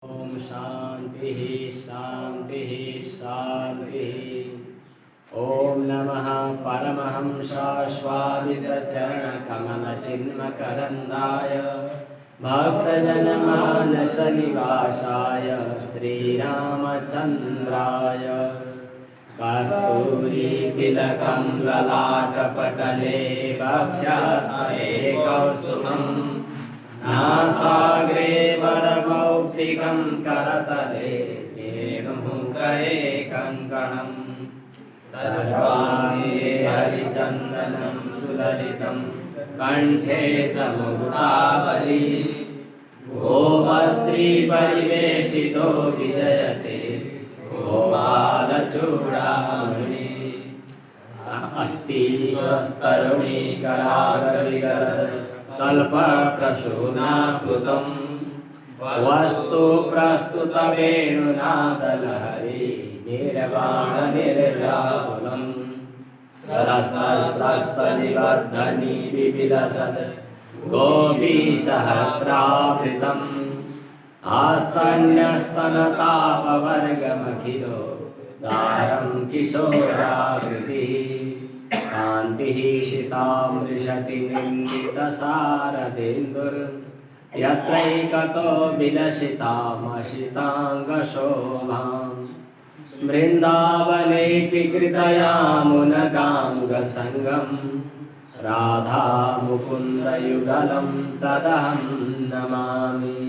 ओम शांति शांति शांति। ओम नमः परमहंसास्वादितचरणकमलचिन्मकरन्दाय भक्तजनमानसनिवासाय श्रीरामचन्द्राय कस्तूरीतिलकं ललाटपटले वक्षस्थले कौस्तुभम् नासाग्रे वरमौक्तिकं करतले वेणुमुखरे कङ्कणम् सर्वाङ्गे हरिचन्दनं सुललितं कण्ठे च मुक्तावली गोपस्त्रीपरिवेष्टितो विजयते गोपालचूडामणि अस्ति स्वस्तरुणीकरागविगत कल्पप्रसूनाकृतं वस्तु प्रस्तुतवेणुनादलहरी निर्वाणनिर्व्याकुलं सहस्रनिवर्धनी विविलसत् गोपीसहस्रावृतम् आस्तन्यस्तनतापवर्गमखिलो दारं किशोराकृतिः कान्तिः शितामृशति निन्दितसारदेन्दुर् यत्रैकतो विलसितामशिताङ्गशोभाम् वृन्दावनेऽपि कृतयामुनगाङ्गसङ्गम् राधा मुकुन्दयुगलं तदहं नमामि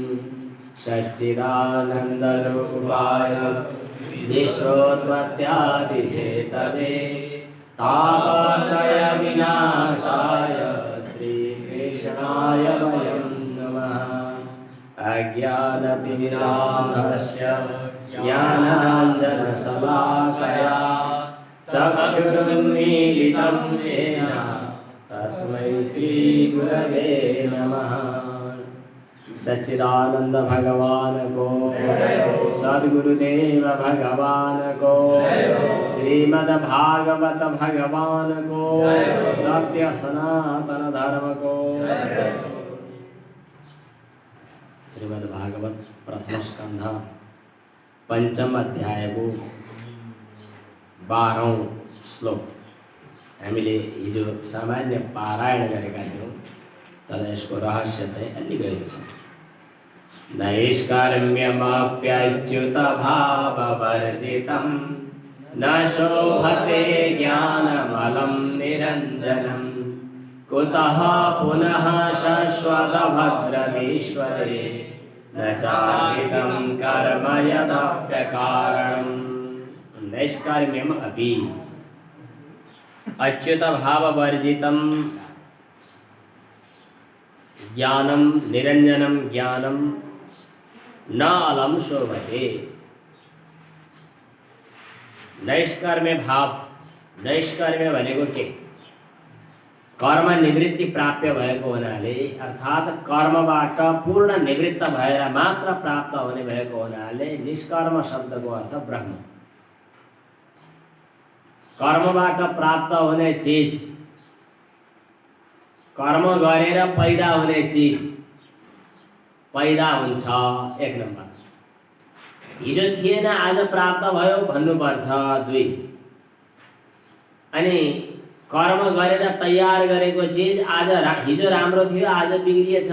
सच्चिदानन्दरूपाय विश्वोत्पत्त्यादिहेतवे तापत्रयविनाशाय श्रीकृष्णाय वयं नमः। अज्ञानतिमिरान्धस्य ज्ञानाञ्जनशलाकया चक्षुरुन्मीलितं येन तस्मै श्रीगुरवे नमः। सच्चिदानंद भगवान को, सद्गुरुदेव भगवान को, श्रीमद्भागवत भगवान को, सत्य सनातन धर्म को। श्रीमद्भागवत प्रथम स्कंध पंचम अध्याय को 12औं श्लोक हामीले हिजो सामान्य पारायण गरेका थियौँ। तर यसको रहस्य चाहिँ अलि गहिरो छ। नैष्कर्म्यमप्यच्युत भाववर्जितं न शोभते ज्ञानमलं निरञ्जनं कुतः पुनः शश्वतभद्रमीश्वरे न चारितं कर्म यदप्यकारणम्। नैष्कर्म्यम् अपि अच्युत भाववर्जितं ज्ञानम निरंजनम ज्ञानम न अलम शोभते। नैष्कर्म्य भाव, नैष्कर्म्य भनेको के? कर्म निवृत्ति प्राप्य भएको हुनाले अर्थात् कर्मबाट पूर्ण निवृत्त भएर मात्र प्राप्त हुने भएको हुनाले निष्कर्म शब्दको अर्थ ब्रह्म। कर्मबाट प्राप्त हुने चीज, कर्म गरेर पैदा हुने चीज पैदा हुन्छ, एक नम्बर। हिजो थिएन आज प्राप्त भयो भन्नुपर्छ, 2। अनि कर्म गरेर तयार गरेको चीज आज हिजो राम्रो थियो आज बिग्रिएछ,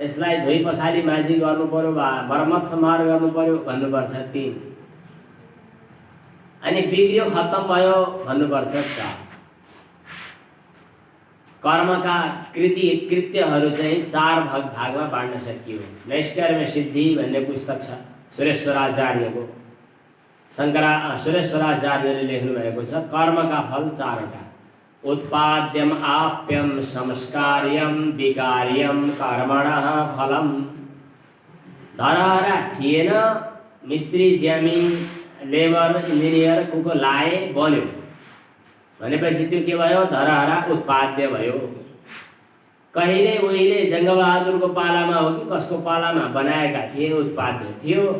यसलाई धोइ पखाली माझी गर्नु पर्यो, मर्मत समार गर्नु पर्यो भन्नुपर्छ, 3। अनि बिग्रियो खत्तम भयो भन्नुपर्छ, 4। कर्मका कृत्यहरू चाहिँ 4 भागमा बाँड्न सकियो। नैष्कर्म्य सिद्धि भन्ने पुस्तक छ सुरेश्वराचार्यको, सुरेश्वराचार्यले लेख्नु भएको छ। कर्मका फल 4वटा: उत्पाद्यम आप्यम संस्कार्यम विकार्यम कर्मणः फलम। धरहरा थिएन, मिस्त्री ज्यामी लेबर इन्जिनियर को लाए बन्यो भनेपछि त्यो के भयो? धरहरा उत्पाद्य भयो। कहिले उहिले जङ्गबहादुरको पालामा हो कि कसको पालामा बनाएका थिए, उत्पाद्य थियो।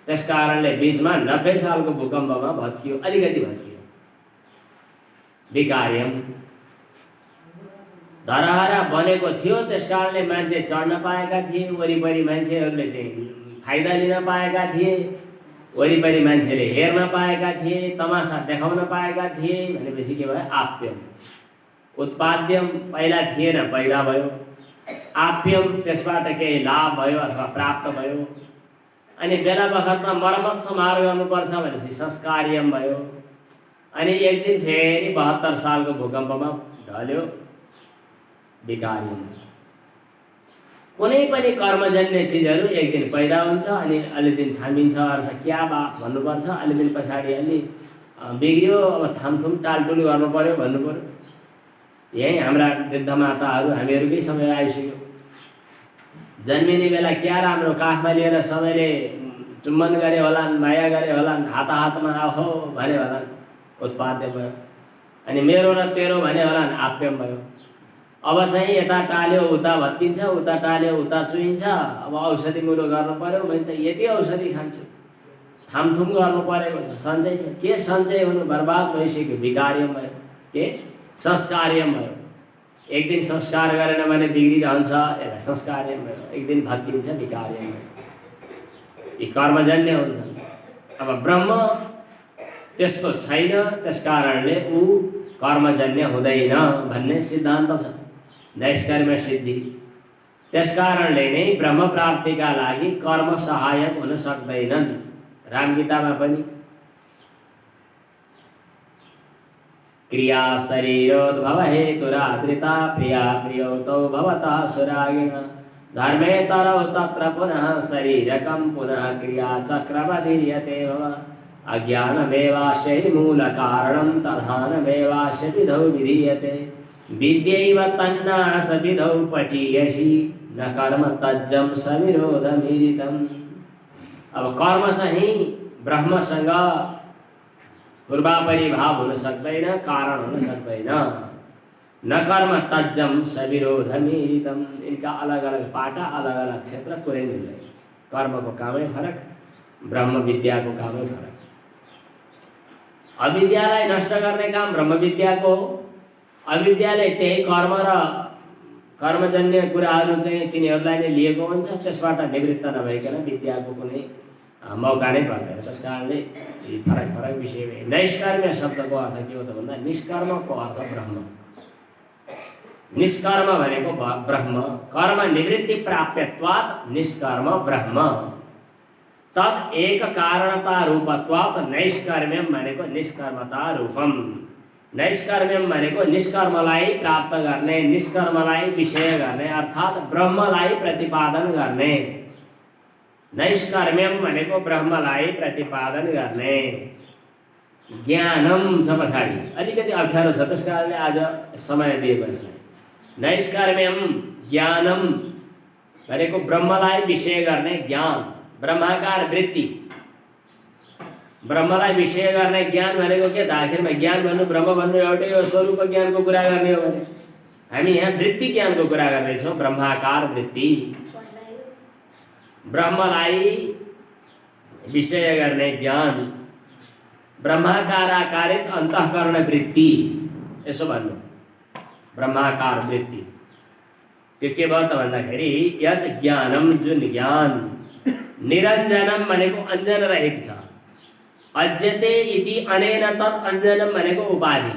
त्यसकारणले बीचमा 90 सालको भूकम्पमा भत्कियो, अलिकति भत्कियो। विकार्यम, धरहरा बनेको थियो, त्यसकारणले मान्छे चढ्न पाएका थिए, वरिपरि मान्छेहरूले चाहिँ फाइदा लिन पाएका थिए, वरिपरि मान्छेले हेर्न पाएका थिए, तमासा देखाउन पाएका थिए भनेपछि के भयो? आप्यम। उत्पाद्यम पहिला थिएन, पैदा भयो। आप्यम त्यसबाट केही लाभ भयो अथवा प्राप्त भयो। अनि बेला बखतमा मर्मत समार गर्नुपर्छ भनेपछि संस्कार्यम भयो। अनि एक दिन फेरि 72 सालको भूकम्पमा ढल्यो, विकार्यम। कुनै पनि कर्मजन्य चिजहरू एक दिन पैदा हुन्छ अनि अलि दिन थामिन्छ, अर्थ क्या बा भन्नुपर्छ, अलि दिन पछाडि अलि बिग्रियो, अब थामथुम टालटुल गर्नु पर्यो भन्नु पर्यो। यही हाम्रा वृद्ध माताहरू हामीहरूकै समय आइसक्यो। जन्मिने बेला क्या राम्रो काखमा लिएर सबैले चुम्बन गरे होलान्, माया गरे होलान्, हातमा आहो भने होलान्, उत्पाद्य भयो। अनि मेरो र तेरो भने होलान्, आप्यम भयो। अब चाहिँ यता टाल्यो उता भत्किन्छ, उता टाल्यो उता चुइन्छ। अब औषधि मुलो गर्नु पर्यो भने त यति औषधि खान्छु, थामथुम गर्नु परेको छ, सञ्चय छ। के सञ्चय हुनु? बर्बाद भइसक्यो, विकार्यम भयो। के? संस्कार्यम भयो। एक दिन संस्कार गरेन भने बिग्रिरहन्छ, यसलाई संस्कार्यम भयो। एक दिन भत्किन्छ, विकार्यम भयो। यी कर्मजन्य हुन्छन्। अब ब्रह्म त्यस्तो छैन, त्यस कारणले ऊ कर्मजन्य हुँदैन भन्ने सिद्धान्त छ, नैष्कर्म्य सिद्धि। त्यस कारणले नै ब्रह्म प्राप्तिका लागि कर्म सहायक हुन सक्दैनन्। रामगीतामा पनि क्रिया शरीरोद्भव हेतुरादृता प्रिया प्रियौतौ भवतः सुरागिण धर्मेतरौ तत्र पुनः शरीरकं पुनः क्रिया चक्रवदीर्यते भव अज्ञानमेवास्य हि मूलकारणं तथानमेवास्य विधौ विधीयते विद्यैव तन्नासविधौ पठीयसि न कर्म तज्जं सविरोधमीरितम्। अब कर्म चाहिँ ब्रह्मसँग पूर्वापरि भाव हुन सक्दैन, कारण हुन सक्दैन। न कर्म तज्जम सविरोधमीरितम। इनका अलग अलग पाटा, अलग अलग क्षेत्र, कुरै मिल्दैन। कर्मको कामै फरक, ब्रह्म विद्याको कामै फरक। अविद्यालाई नष्ट गर्ने काम ब्रह्म विद्याको हो। अविद्याले त्यही कर्म र कर्मजन्य कुराहरू चाहिँ तिनीहरूलाई नै लिएको हुन्छ, त्यसबाट निवृत्त नभइकन विद्याको कुनै मौका नै पर्दैन। त्यस कारणले फरक फरक विषय। नैष्कर्म्य शब्दको अर्थ के हो त भन्दा निष्कर्मको अर्थ ब्रह्म। निष्कर्म भनेको ब्रह्म। कर्म निवृत्ति प्राप्यत्वात् निष्कर्म ब्रह्म। तद एक कारणता रूपत्वात् नैष्कर्म्यम भनेको निष्कर्मता रूपम। नैष्कर्म्यम भनेको निष्कर्मलाई प्राप्त गर्ने, निष्कर्मलाई विषय गर्ने, अर्थात् ब्रह्मलाई प्रतिपादन गर्ने। नैष्कर्म्यम भनेको ब्रह्मलाई प्रतिपादन गर्ने। ज्ञानम छ पछाडि, अलिकति अप्ठ्यारो छ, त्यस कारणले आज समय दिएको यसलाई। नैष्कर्म्यम ज्ञानम भनेको ब्रह्मलाई विषय गर्ने ज्ञान, ब्रह्माकार वृत्ति। ब्रह्मलाई विषय गर्ने ज्ञान भनेको के त? आखिरमा ज्ञान भन्नु ब्रह्म भन्नु एउटै हो। स्वरूप ज्ञानको कुरा गर्ने हो भने हामी यहाँ वृत्ति ज्ञानको कुरा गर्दैछौँ, ब्रह्माकार वृत्ति। ब्रह्मलाई विषय गर्ने ज्ञान, ब्रह्माकार आकारित अन्तःकरण वृत्ति, यसो भन्नु ब्रह्माकार वृत्ति। त्यो के भयो त भन्दाखेरि यत् ज्ञानम, जुन ज्ञान, निरञ्जनम भनेको अञ्जन रहित छ। अज्यते इति अनेन तत् अञ्जनम भनेको उपाधि।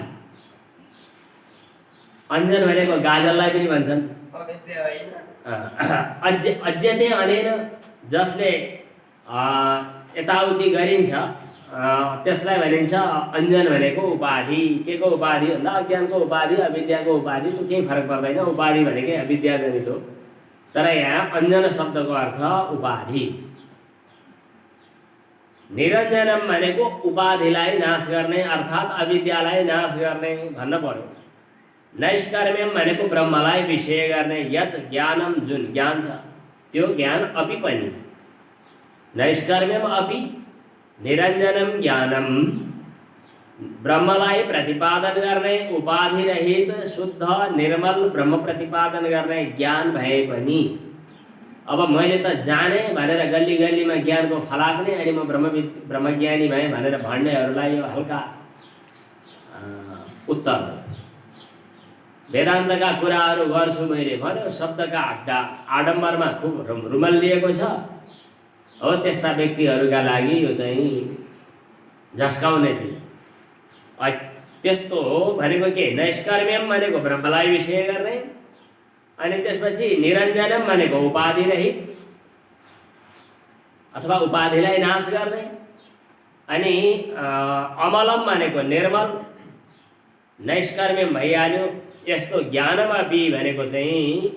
अञ्जन भनेको गाजललाई पनि भन्छन्। अज्यते अनेन, जसले यताउति गरिन्छ त्यसलाई भनिन्छ अञ्जन भनेको उपाधि। के को उपाधि भन्दा अज्ञानको उपाधि, अविद्याको उपाधि। त्यो केही फरक पर्दैन। उपाधि भनेकै अविद्याजनित हो, तर यहाँ अञ्जन शब्दको अर्थ उपाधि। निरञ्जनम भनेको उपाधिलाई नाश गर्ने, अर्थात् अविद्यालाई नाश गर्ने भन्न पर्यो। नैष्कर्म्यम भनेको ब्रह्मलाई विषय गर्ने। यत् ज्ञानम, जुन ज्ञान छ त्यो ज्ञान अपि पनि। नैष्कर्म्यम अपि, निरञ्जनम ज्ञानम ब्रह्मलाई प्रतिपादन गर्ने, उपाधि रहित शुद्ध निर्मल ब्रह्म प्रतिपादन गर्ने ज्ञान भए पनि अब मैले त जाने भनेर गल्ली गल्लीमा ज्ञानको फलाक्ने, अनि म ब्रह्मज्ञानी भएँ भनेर भन्नेहरूलाई यो हल्का उत्तर। वेदान्तका कुराहरू गर्छु मैले भन्यो, शब्दका आडम्बरमा खुब रुमल लिएको छ। हो त्यस्ता व्यक्तिहरूका लागि यो चाहिँ झस्काउने चाहिँ त्यस्तो हो भनेको के नैष्कर्म्यम भनेको ब्रह्मलाई विषय गर्ने अनि त्यसपछि निरञ्जनम भनेको उपाधि रहित अथवा उपाधिलाई नाश गर्ने अनि अमलम भनेको निर्मल नैष्कर्म्यम भइहाल्यो। यस्तो ज्ञानमपि भनेको चाहिँ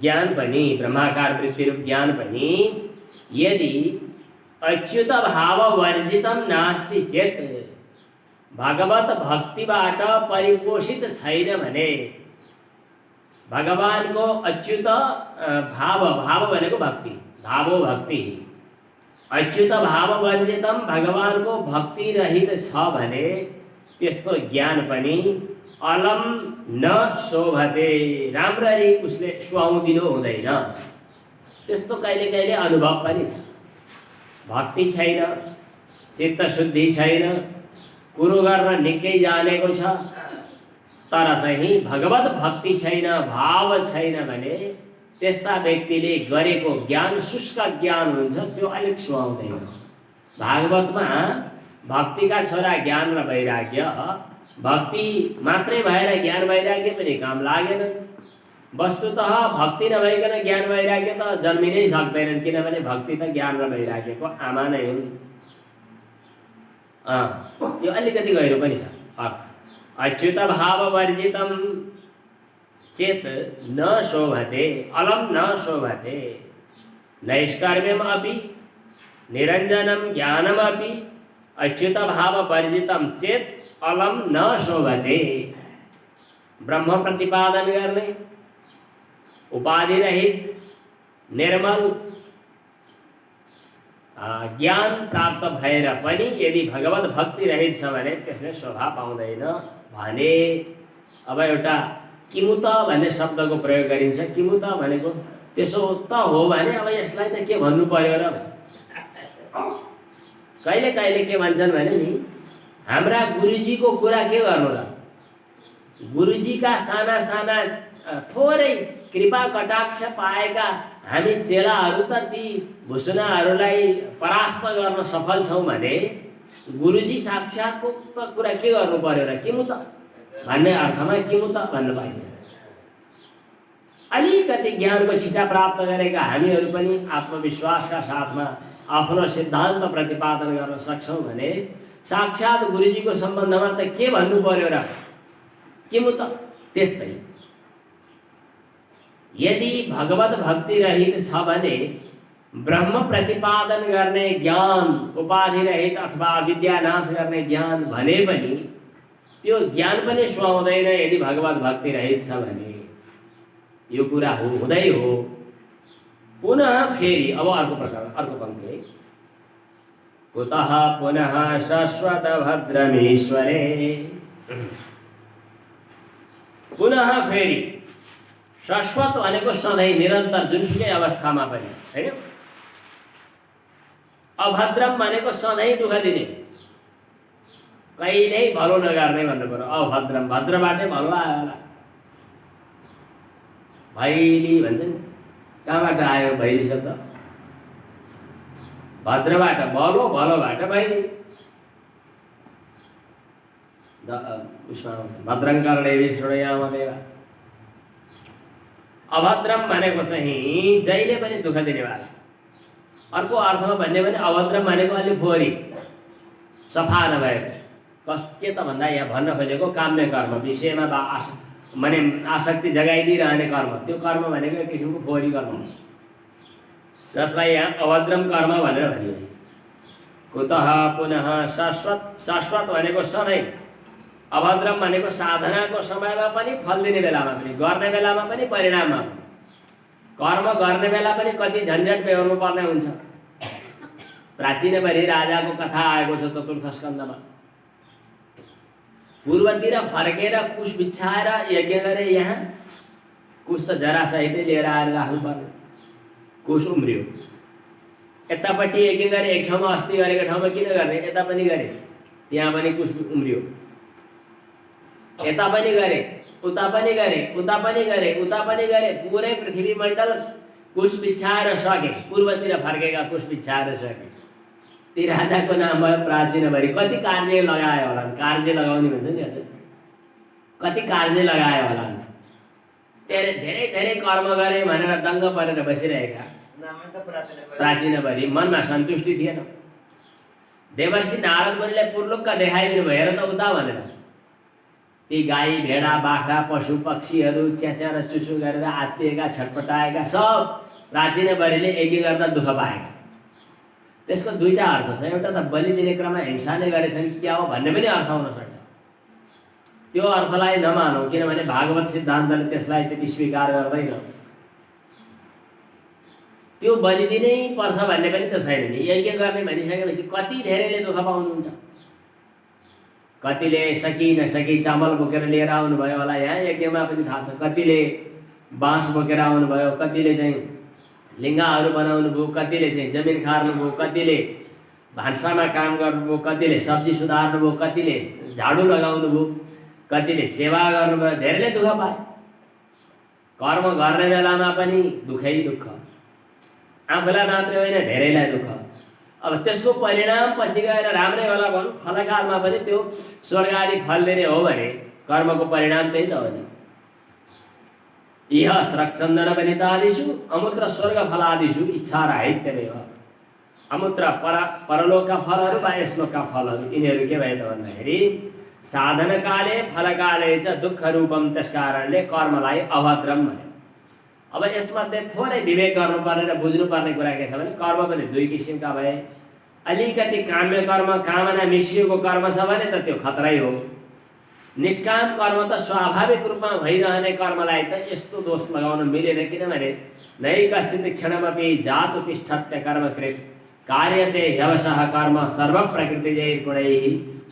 ज्ञान पनि ब्रह्माकार वृत्तिरूप ज्ञान पनि यदि अच्युत भाव वर्जितम नास्ति चेत भगवत भक्तिबाट परिपोषित छैन भने भगवानको अच्युत भाव भाव भनेको भक्ति भावो भक्ति अच्युत भाव वर्जितम भगवानको भक्ति रहित छ भने त्यस्तो ज्ञान पनि अलम न शोभते राम्ररी उसले सुहाउँदिलो हुँदैन। त्यस्तो कहिले कहिले अनुभव पनि छ। भक्ति छैन, चित्त शुद्धि छैन, कुरो गर्न निकै जानेको छ तर चाहिँ भगवत भक्ति छैन, भाव छैन भने त्यस्ता व्यक्तिले गरेको ज्ञान शुष्क ज्ञान हुन्छ, त्यो अलिक सुहाउँदैन। भागवतमा भक्तिका छोरा ज्ञान र वैराग्य, भक्ति मात्रै भएर ज्ञान वैराग्य पनि काम लागेन। वस्तुतः भक्ति नभइकन ज्ञान वैराग्य त जन्मिनै सक्दैनन्, किनभने भक्ति त ज्ञान र वैराग्यको आमा नै हुन्। यो अलिकति गहिरो पनि छ अर्थ। अच्युत भाव वर्जितम चेत न शोभते अलम न शोभते नैष्कर्म्यम अपि निरञ्जनम ज्ञानम अपि अच्युत भाव वर्जितम चेत अलम न शोभते। ब्रह्म प्रतिपादन गर्ने उपाधि रहित निर्मल ज्ञान प्राप्त भएर पनि यदि भगवत भक्ति रहित छ भने त्यसले शोभा पाउँदैन भने अब एउटा किमुत भन्ने शब्दको प्रयोग गरिन्छ। किमुत भनेको त्यसो त हो भने अब यसलाई त के भन्नु पर्यो र। कहिले कहिले के भन्छन् भने नि हाम्रा गुरुजीको कुरा के गर्नु र। गुरुजीका साना साना थोरै कृपा कटाक्ष पाएका हामी चेलाहरू त ती भुसुनाहरूलाई परास्त गर्न सफल छौँ भने गुरुजी साक्षात्को कुरा के गर्नु पर्यो र। किमुत भन्ने अर्थमा किमुत भन्नु पाइन्छ। अलिकति ज्ञानको छिटा प्राप्त गरेका हामीहरू पनि आत्मविश्वासका साथमा आफ्नो सिद्धान्त प्रतिपादन गर्न सक्छौँ भने साक्षात् गुरुजीको सम्बन्धमा त के भन्नु पर्यो र। किमुत त्यस्तै यदि भगवत भक्ति रहित छ भने ब्रह्म प्रतिपादन गर्ने ज्ञान उपाधि रहित अथवा विद्या नाश गर्ने ज्ञान भने पनि त्यो ज्ञान पनि सुहाउँदैन यदि भगवत भक्ति रहित छ भने। यो कुरा हुँदै हो। पुनः फेरि अब अर्को प्रकार अर्को पंक्ति है। कुतः पुनः शाश्वत भद्रमीश्वरे। पुनः फेरि शाश्वत भनेको सधैँ निरन्तर जुनसुकै अवस्थामा पनि हैन। अभद्रम भनेको सधैँ दुःख दिने, कहिल्यै भलो नगर्ने भन्नु पर्यो। अभद्रम भद्रबाटै भलो आयो होला। भैली भन्छन्, कहाँबाट आयो भैली शब्द? भद्रबाट भलो, भलोबाट भैली। उसमा भद्रं कर्णेभिः शृणुयामदेव। अभद्रम भनेको चाहिँ जहिले पनि दुःख दिनेवाला। अर्को अर्थमा भन्ने भने अभद्रम भनेको अलि फोहोरी सफा नभएको। के त भन्दा यहाँ भन्न खोजेको काम्य कर्म विषयमा माने आसक्ति जगाइदिइरहने कर्म, त्यो कर्म भनेको एक किसिमको फोहोरी कर्म हो जसलाई यहाँ अभद्रम कर्म भनेर भनियो। कुतः पुनः शाश्वत, शाश्वत भनेको सधैँ, अभद्रम भनेको साधनाको समयमा पनि फल दिने बेलामा पनि, गर्ने बेलामा पनि, परिणाममा पनि। कर्म गर्ने बेला पनि कति झन्झट बेहोर्नु पर्ने हुन्छ। प्राचीनभरि राजाको कथा आएको छ चतुर्थ स्कन्धमा। पूर्वतिर फर्केर कुश बिछाएर यज्ञ गरे। यहाँ कुश त जरासहितै लिएर आएर राख्नुपर्ने। कुश उम्रियो। यतापट्टि यज्ञ गरे, एक ठाउँमा अस्ति गरेको ठाउँमा किन गर्ने, यता पनि गरे, त्यहाँ पनि कुश उम्रियो। यता पनि गरे, उता पनि गरे, उता पनि गरे, उता पनि गरे, पुरै पृथ्वी मण्डल कुश बिछाएर सके, पूर्वतिर फर्केका कुश बिछाएर सके। ती राजाको नाम भयो प्राचीनभरि। कति कार्य लगायो होला, कार्य लगाउने भन्छ नि हजुर, कति कार्य लगायो होला। धेरै धेरै धेरै कर्म गरे भनेर दङ्ग परेर बसिरहेका प्राचीनभरि मनमा सन्तुष्टि थिएन। देवर्षि नारद मुनिले पुर्लुक्क देखाइदिनु भयो, हेर त उता भनेर। ती गाई भेडा बाख्रा पशु पक्षीहरू च्याच्या र चुचु गरेर आत्तिएका छटपटाएका सब प्राचीनभरिले एक एक गर्दा दुःख पाएका। त्यसको दुईटा अर्थ छ, एउटा त बलि दिने क्रममा हिंसाले गरेछन् क्या हो भन्ने पनि अर्थ हुन सक्छ। त्यो अर्थलाई नमानौँ, किनभने भागवत सिद्धान्तले त्यसलाई त्यति स्वीकार गर्दैन। त्यो बलि दिनै पर्छ भन्ने पनि त छैन नि। यज्ञ गर्ने भनिसकेपछि कति धेरैले दुःख पाउनुहुन्छ। कतिले सकी नसकी चामल बोकेर लिएर आउनुभयो होला, यहाँ यज्ञमा पनि थाहा छ। कतिले बाँस बोकेर आउनुभयो, कतिले चाहिँ लिङ्गाहरू बनाउनु भयो, कतिले चाहिँ जमिन खार्नु भयो, कतिले भान्सामा काम गर्नुभयो, कतिले सब्जी सुधार्नु भयो, कतिले झाडु लगाउनु भयो, कतिले सेवा गर्नुभयो। धेरैले दुःख पाए। कर्म गर्ने बेलामा पनि दुःखै दुःख, आफूलाई मात्रै होइन धेरैलाई दुःख। अब त्यसको परिणाम पछि गएर राम्रै होला भनौँ, फलकालमा पनि त्यो स्वर्ग आदि फल दिने हो भने कर्मको परिणाम त्यही त हो नि। इह स्रक्चन्दन वनितादिषु अमुत्र स्वर्ग फलादिषु इच्छा राहित्यमेव। अमुत्र परलोकका फलहरू वा यसलोकका फलहरू, यिनीहरू के भए त भन्दाखेरि साधनकाले फलकाले च दुःख रूपम, त्यस कारणले कर्मलाई अभद्रम भन्यो। अब यसमध्ये थोरै विवेक गर्नुपर्ने र बुझ्नुपर्ने कुरा के छ भने कर्म पनि दुई किसिमका भए। अलिकति काम्य कर्म, कामना मिसिएको कर्म छ भने त त्यो खतरै हो। निष्काम कर्म त स्वाभाविक रूपमा भइरहने कर्मलाई त यस्तो दोष लगाउन मिलेन, किनभने नै कश्चित् क्षणमपि जातु तिष्ठत्य कर्मकृत् कार्यते ह्यवशः कर्म सर्व प्रकृतिजैर्गुणैः।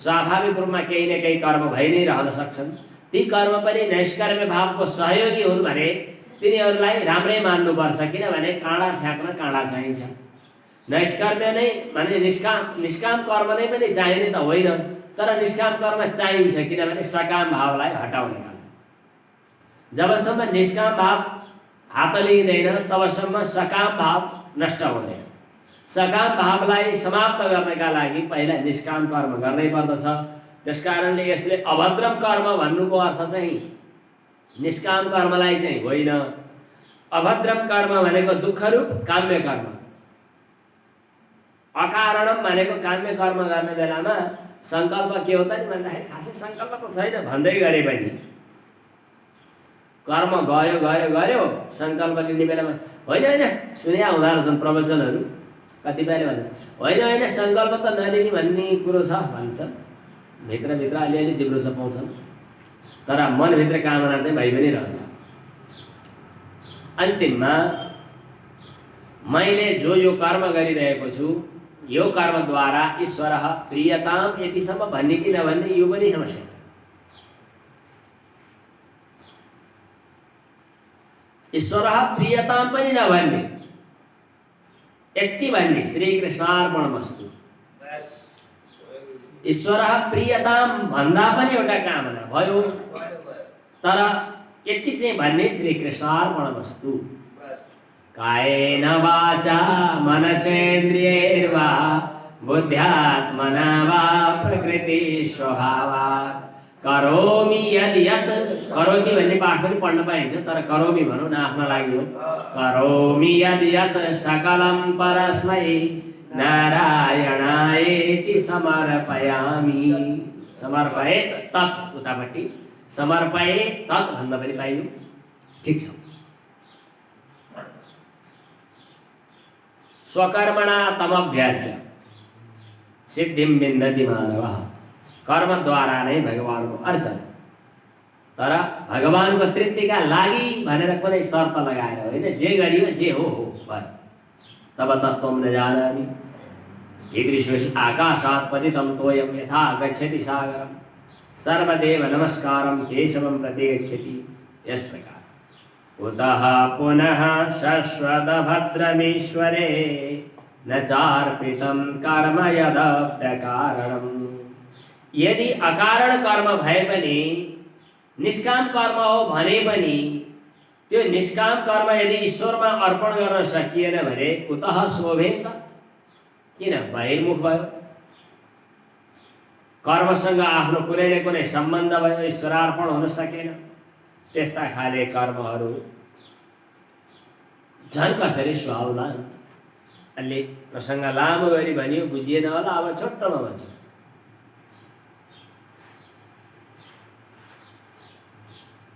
स्वाभाविक रूपमा केही न केही कर्म भइ नै रहन सक्छन्। ती कर्म पनि नैष्कर्म्य भावको सहयोगी हुन् भने तिनीहरूलाई राम्रै मान्नुपर्छ, किनभने काँडा फ्याँक्न काँडा चाहिन्छ। नैष्कर्म्य नै माने निष्काम कर्म नै पनि चाहिने त होइन, तर निष्काम कर्म चाहिन्छ, किनभने सकाम भावलाई हटाउने काम। जबसम्म निष्काम भाव हात लिइँदैन तबसम्म सकाम भाव नष्ट हुँदैन। सकाम भावलाई समाप्त गर्नका लागि पहिला निष्काम कर्म गर्नै पर्दछ। त्यसकारणले यसले अभद्रम कर्म भन्नुको अर्थ चाहिँ निष्काम कर्मलाई चाहिँ होइन। अभद्रम कर्म भनेको दुःखरूप काम्य कर्म, अकारणम भनेको काम्य कर्म गर्ने बेलामा सङ्कल्प के हो त नि भन्दाखेरि खासै सङ्कल्प त छैन भन्दै गरे पनि कर्म गयो गयो गयो। सङ्कल्प लिने बेलामा होइन होइन सुने हुँदा रहेछन् प्रवचनहरू, कतिपयले भन्छ होइन होइन सङ्कल्प त नलिने भन्ने कुरो छ भन्छ। भित्रभित्र अलिअलि जिब्रो छ पाउँछन्, तर मनभित्र कामना चाहिँ भइ पनि रहन्छ। अन्तिममा मैले जो यो कर्म गरिरहेको छु यो कर्मद्वारा ईश्वर प्रियताम यतिसम्म भन्ने कि नभन्ने यो पनि समस्या। ईश्वर प्रियताम पनि नभन्ने, यति भन्ने श्रीकृष्णार्पणमस्तु। ईश्वर प्रियताम भन्दा पनि एउटा कामना भयो, तर यति चाहिँ भन्ने श्रीकृष्णार्पणमस्तु। कायेन वाचा मनसेन्द्रियैर्वा बुद्ध्यात्मना वा प्रकृति स्वभावात् करोमि यदि यत्। करोति भन्ने पाठ पनि पढ्न पाइन्छ, तर करोमि भनौँ न, आफ्नो लागि हो। करोमि यदि यत् सकलं परस्मै नारायणायेति समर्पयामि। समर्पयेत् तत् उतापट्टि, समर्पये तत् भन्न पनि पाइयो। ठिक छ। स्वकर्मणा तमभ्यर्च्य सिद्धिं विन्दति मानवः। कर्मद्वारा नै भगवानको अर्चना, तर भगवानको तृप्तिका लागि भनेर कुनै शर्त लगाएर होइन, जे गरियो जे हो भयो। तब तत्त्वं न जानामि कीदृशोऽसि आकाशात् पतितं तोयं यथा गच्छति सागरं सर्वदेव नमस्कारं केशवं प्रति गच्छति। यस प्रकार उतः पुनः शश्वतभद्रमीश्वरे न चार्पितं कर्म यदप्यकारणम्। यदि अकारण कर्म भए पनि, निष्काम कर्म हो भने पनि त्यो निष्काम कर्म यदि ईश्वरमा अर्पण गर्न सकिएन भने कुतः शोभेत, किन बहिर्मुख भयो, कर्मसँग आफ्नो कुनै न कुनै सम्बन्ध भयो, ईश्वरार्पण हुन सकेन। त्यस्ता खाले कर्महरू झन् कसरी सुहाउला। अलि प्रसङ्ग लामो गरी भनियो, बुझिएन होला, अब छोटोमा भन्छु।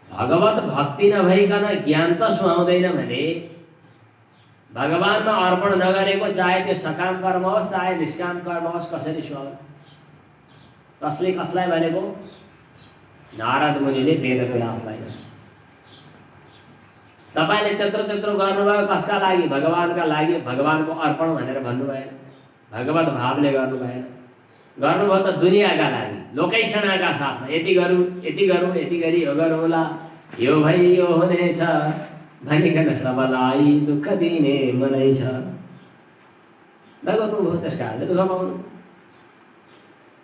भगवत भक्ति नभइकन ज्ञान त सुहाउँदैन भने भगवानमा अर्पण नगरेको चाहे त्यो सकाम कर्म होस् चाहे निष्काम कर्म होस् कसरी सुहाउँछ? कसले कसलाई भनेको? नारद मुनिले वेदव्यासलाई। तपाईले त्यत्रो त्यत्रो गर्नुभयो कसका लागि? भगवानका लागि, भगवानको अर्पण भनेर भन्नुभयो। भगवत भावले गर्नुभएन, गर्नुभयो त दुनियाँका लागि, लोकैषणाका साथमा। यति गरौँ यति गरौँ यति गरी यो गरौँला, यो भई यो हुनेछ भनिकन सबलाई दुःख दिने मनै छ। नगर्नुभयो, त्यस कारणले दुःख पाउनु।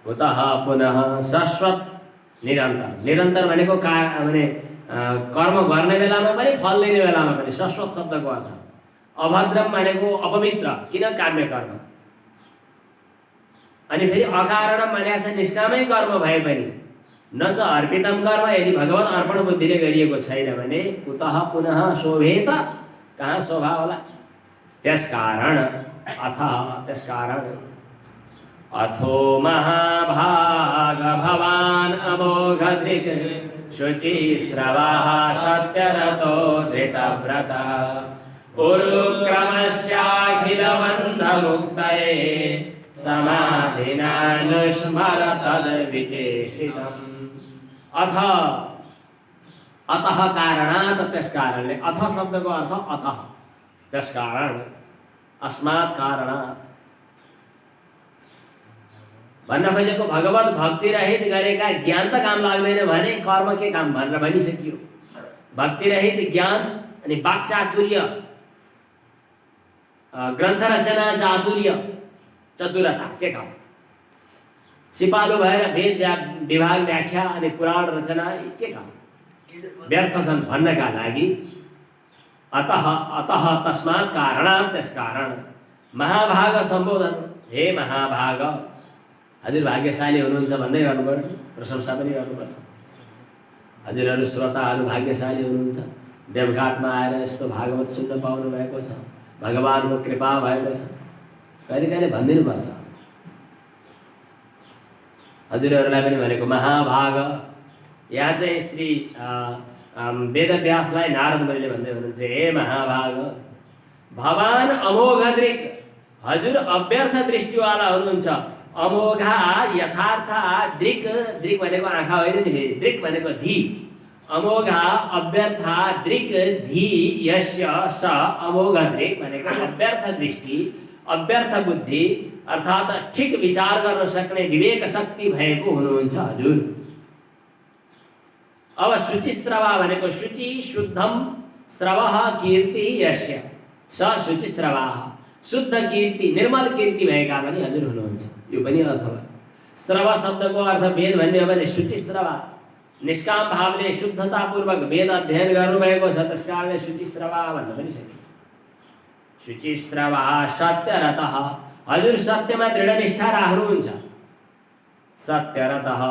कुतः पुनः शाश्वत निरन्तर। निरन्तर भनेको भने कर्म गर्ने बेलामा पनि फल दिने बेलामा पनि। शाश्वत शब्दको अर्थ अभद्रम भनेको अपवित्र, किन काम्य कर्म। अनि फेरि अकारणम भनेको छ निष्कामै कर्म भए पनि न च अर्पितम कर्म, यदि भगवत अर्पण बुद्धिले गरिएको छैन भने कुतः पुनः शोभेत, कहाँ शोभा होला। त्यसकारण अथो महाभाग भवान अमोघधृक् शुचिस्रवः सत्यरतो धृतव्रतः उरुक्रमस्याखिलबन्धमुक्तये समाधिनानुस्मर तद्विचेष्टितम्। अतः कारणात्, त्यस कारणले। अथ शब्दको अर्थ अतः, त्यस कारण, अस्मात् कारणात् भन्न खोजेको भगवत भक्ति रहित गरेका ज्ञान त काम लाग्दैन भने कर्म के काम भनेर भनिसकियो। भक्ति रहित ज्ञान अनि वाक् चातुर्य, ग्रन्थ रचना चातुर्य, चतुरता के काम? सिपालु भएर वेद विभाग व्याख्या अनि पुराण रचना के काम? व्यर्थ छन् भन्नका लागि। अतः तस्मात् कारणात्, त्यस कारण महाभाग सम्बोधन। हे महाभाग, हजुर भाग्यशाली हुनुहुन्छ भन्दै गर्नुपर्छ, प्रशंसा पनि गर्नुपर्छ। हजुरहरू श्रोताहरू भाग्यशाली हुनुहुन्छ, देवघाटमा आएर यस्तो भागवत सुन्न पाउनु भएको छ, भगवानको कृपा भएको छ, कहिले कहिले भनिदिनुपर्छ। हजुरहरूलाई पनि भनेको महाभाग। यहाँ चाहिँ श्री वेदव्यासलाई नारद मुनिले भन्दै हुनुहुन्छ, हे महाभाग, भवान अमोघदृक्, हजुर अव्यर्थ दृष्टिवाला हुनुहुन्छ। अमोघा यथार्थ दृक्, दृक् भनेको आँखा होइन नि, दृक् भनेको धी। अमोघा अव्यर्थ दृक् धी यस्य स अमोघ दृक् भनेको अव्यर्थ दृष्टि, अव्यर्थ बुद्धि अर्थात् ठिक विचार गर्न सक्ने विवेक शक्ति भएको हुनुहुन्छ हजुर। अब शुचिस्रवा भनेको शुचि शुद्धम स्रवः कीर्ति यस्य स शुचिस्रवा, शुद्ध कीर्ति निर्मल कीर्ति भएका पनि हजुर हुनुहुन्छ। यो पनि अर्थ भयो। स्रव शब्दको अर्थ वेद भन्ने हो भने शुचिस्रवा, निष्काम भावले शुद्धतापूर्वक वेद अध्ययन गर्नुभएको छ, त्यस कारणले शुचिस्रवा भन्न पनि सकिन्छ। शुचिस्रवा सत्यरतः, हजुर सत्यमा दृढनिष्ठा राख्नुहुन्छ। सत्यरतः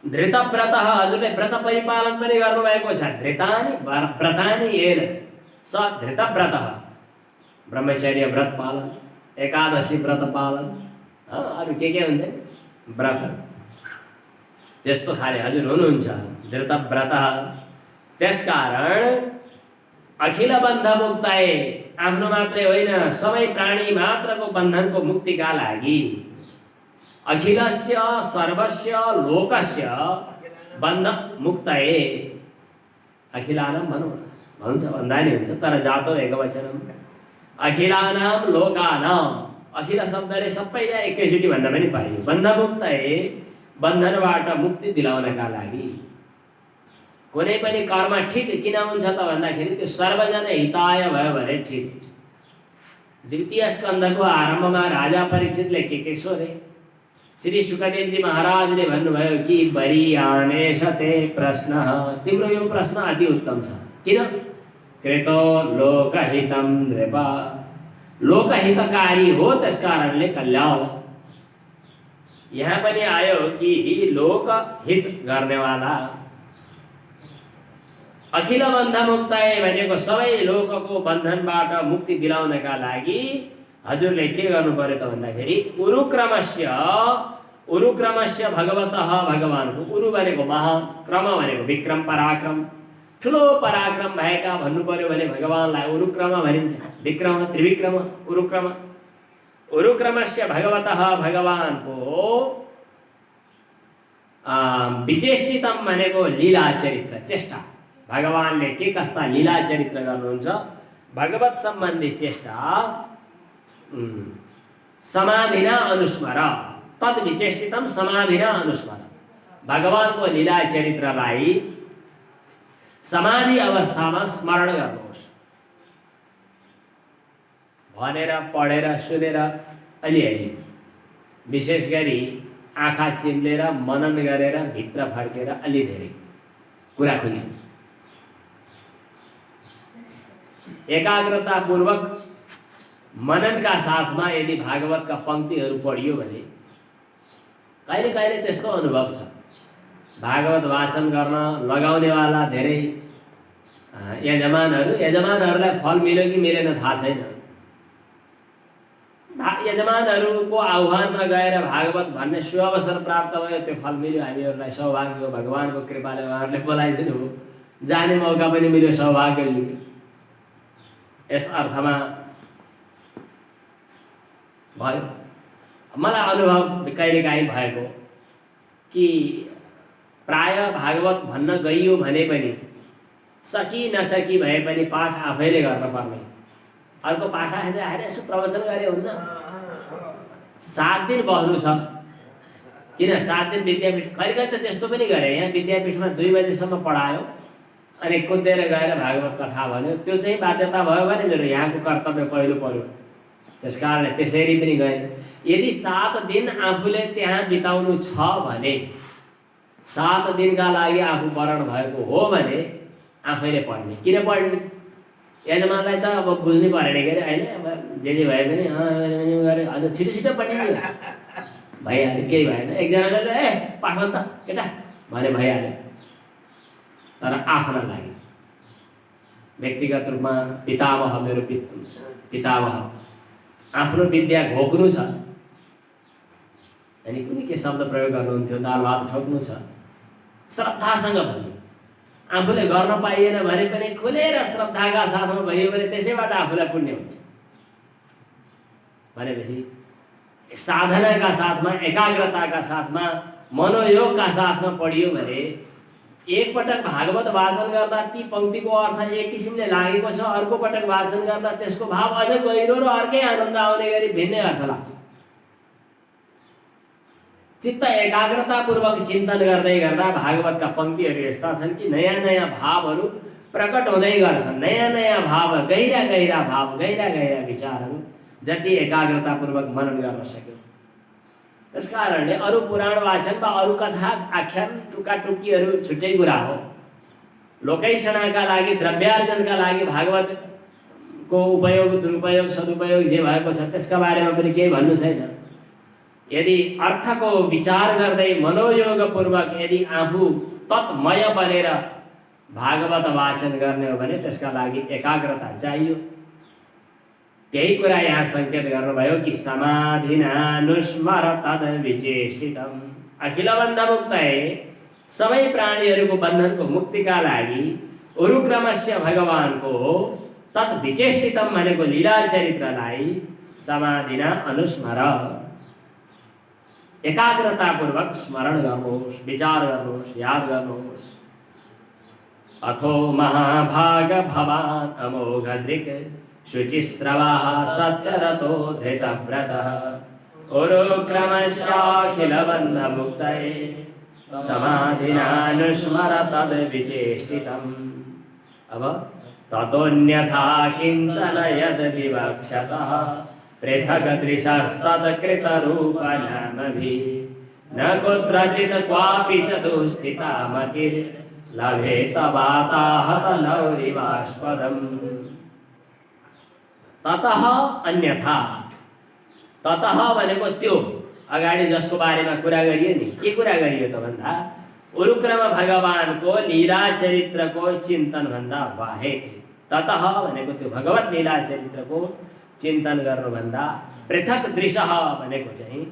धृतव्रतः, हजुरले व्रत परिपालन पनि गर्नुभएको छ। धृतानि व्रतानि येन स धृतव्रतः, ब्रह्मचर्य व्रत पालन, एकादशी व्रत पालन, अरू के हुन्छ व्रत, त्यस्तो खाले हजुर हुनुहुन्छ धृतव्रतः। त्यसकारण अखिल बन्ध मुक्तये, आफ्नो मात्रै होइन सबै प्राणी मात्रको बन्धनको मुक्तिका लागि अखिलस्य सर्वस्य लोकस्य बन्ध मुक्तये, अखिलानां भन्छ भन्दा नि हुन्छ तर जातो एकवचनम, अखिलानां लोकानां, अखिल शब्दले सबैलाई एकैचोटि भन्न पनि पाइयो। बन्धमुक्तये, बन्धनबाट मुक्ति दिलाउनका लागि। कुनै पनि कर्म ठिक किन हुन्छ त भन्दाखेरि त्यो सर्वजन हिताय भयो भने ठिक। द्वितीय स्कन्धको आरम्भमा राजा परीक्षितले के सोधे? श्री सुखदेवजी महाराजले भन्नुभयो कि बरीयाणेश ते प्रश्न, तिम्रो यो प्रश्न अति उत्तम छ। किन? कृतो लोकहितं नृप, लोकहितकारी हो त्यस कारणले कल्याण। यहाँ पनि आयो कि लोकहित गर्नेवाला। अखिल बन्ध मुक्तये भनेको सबै लोकको बन्धनबाट मुक्ति दिलाउनका लागि हजुरले के गर्नु पर्यो त भन्दाखेरि उरुक्रमस्य भगवतः भगवानको, उरु भनेको महा, क्रम भनेको विक्रम पराक्रम, ठुलो पराक्रम भएका भन्नु पर्यो भने भगवानलाई उरुक्रम भनिन्छ। विक्रम त्रिविक्रम उरुक्रम। उरुक्रमस्य भगवतः भगवानको विचेष्टितम भनेको लीला चरित्र चेष्टा। भगवानले के कस्ता लीला चरित्र गर्नुहुन्छ, भगवत सम्बन्धी चेष्टा समाधिना अनुस्मर, तद विचेष्टितम समाधिना अनुस्मर। भगवानको लीला चरित्रलाई समाधि अवस्थामा स्मरण गर्नुहोस्। भनेर पढेर सुनेर अलिअलि, विशेष गरी आँखा चिम्लेर मनन गरेर भित्र फर्केर अलि धेरै कुरा खुल्छ। एकाग्रतापूर्वक मननका साथमा यदि भागवतका पंक्तिहरू पढियो भने कहिले कहिले त्यसको अनुभव छ। भागवत वाचन गर्न लगाउनेवाला धेरै यजमानहरूलाई फल मिल्यो कि मिलेन थाहा छैन। यजमानहरूको आह्वानमा गएर भागवत भन्ने सुअवसर प्राप्त भयो, त्यो फल मिल्यो, हामीहरूलाई सौभाग्य हो। भगवानको कृपाले उहाँहरूले बोलाइदिनु हो, जाने मौका पनि मिल्यो, सौभाग्य मिल्यो। यस अर्थमा भयो। मलाई अनुभव कहिलेकाहीँ भएको कि प्राय भागवत भन्न गइयो भने पनि सकी नसकी भए पनि पाठ आफैले गर्नुपर्ने। अर्को पाठ आएर यसो प्रवचन गरे हुन्न, 7 दिन बस्नु छ। किन 7 दिन विद्यापीठ, कहिले कहिले त त्यस्तो पनि गरे। यहाँ विद्यापीठमा 2 बजेसम्म पढायो अनि कुदेर गएर भागवत कथा भन्यो। त्यो चाहिँ बाध्यता भयो भने मेरो यहाँको कर्तव्य पहिलो पर्यो, त्यस कारणले त्यसरी पनि गए। यदि 7 दिन आफूले त्यहाँ बिताउनु छ भने, 7 दिनका लागि आफू वरण भएको हो भने आफैले पढ्ने। किन पढ्ने? यजमानलाई त अब बुझ्नै परेन के अरे, अहिले अब जे भए पनि गरे अझ छिटो छिटो पढ्ने भइहाल्यो, केही भएन। एकजनाले ए पाठ भन् त केटा भने भइहाल्यो। तर आफ्ना लागि व्यक्तिगत रूपमा पितामह, मेरो पितामह आफ्नो विद्या घोक्नु छ अनि कुनै के शब्द प्रयोग गर्नुहुन्थ्यो, दाल भात ठोक्नु छ, श्रद्धासँग भन्नु। आफूले गर्न पाइएन भने पनि खुलेर श्रद्धाका साथमा भयो भने त्यसैबाट आफूलाई पुण्य हुन्छ। भनेपछि साधनाका साथमा, एकाग्रताका साथमा, मनोयोगका साथमा पढियो भने एकपटक भागवत वाचन गर्दा ती पंक्तिको अर्थ एक किसिमले लागेको छ, अर्को पटक वाचन गर्दा त्यसको भाव अझ गहिरो र अर्कै आनन्द आउने गरी भिन्नै अर्थ लाग्छ। चित्त एकाग्रतापूर्वक चिन्तन गर्दै गर्दा भागवतका पंक्तिहरू यस्ता छन् कि नयाँ नयाँ भावहरू प्रकट हुँदै गर्छन्। नयाँ नयाँ भाव, गहिरा गहिरा भाव, गहिरा गहिरा विचारहरू जति एकाग्रतापूर्वक मनन गर्न सक्यो। त्यस कारणले अरू पुराण वाचन वा अरू कथा आख्यान टुक्का टुक्कीहरू छुट्टै कुरा हो। लोकैषणाका लागि, द्रव्यार्जनका लागि भागवतको उपयोग, दुरुपयोग, सदुपयोग जे भएको छ त्यसका बारेमा पनि केही भन्नु छैन। यदि अर्थको विचार गर्दै मनोयोगपूर्वक यदि आफू तत्मय बनेर भागवत वाचन गर्ने हो भने त्यसका लागि एकाग्रता चाहियो। त्यही कुरा यहाँ संकेत गर्नुभयो कि समाधिनानुस्मर तद विचेष्टितम। अखिल बन्ध मुक्तये, सबै प्राणीहरूको बन्धनको मुक्तिका लागि उरुक्रमस्य भगवानको तद विचेष्टितम भनेको लीला चरित्रलाई समाधिना अनुस्मर, एकाग्रतापूर्वक स्मरण गर्नुहोस्, विचार गर्नुहोस्, याद गर्नुहोस्। अथो महाभाग भवान् अमोघदृक् शुचिस्रवः सत्यरतो धृतव्रतः उरुक्रमस्याखिलबन्धमुक्तये समाधिनानुस्मर तद् विचेष्टितम्। अब ततोऽन्यथा किञ्चन यद् विवक्षतः पृथग्दृशस्तत्कृतरूपनामभिः न कुत्रचित् क्वापि च दुःस्थिता मतिर् लभेत वाताहत लौरिवास्पदम्। ततः अन्यथा, ततः भनेको त्यो अगाडि जसको बारेमा कुरा गरियो नि, के कुरा गरियो त भन्दा उरुक्रम भगवानको लीला चरित्रको चिन्तन भन्दा बाहेक, ततः भनेको त्यो भगवत लीला चरित्रको चिन्तन गर्नुभन्दा पृथक दृश्य भनेको चाहिँ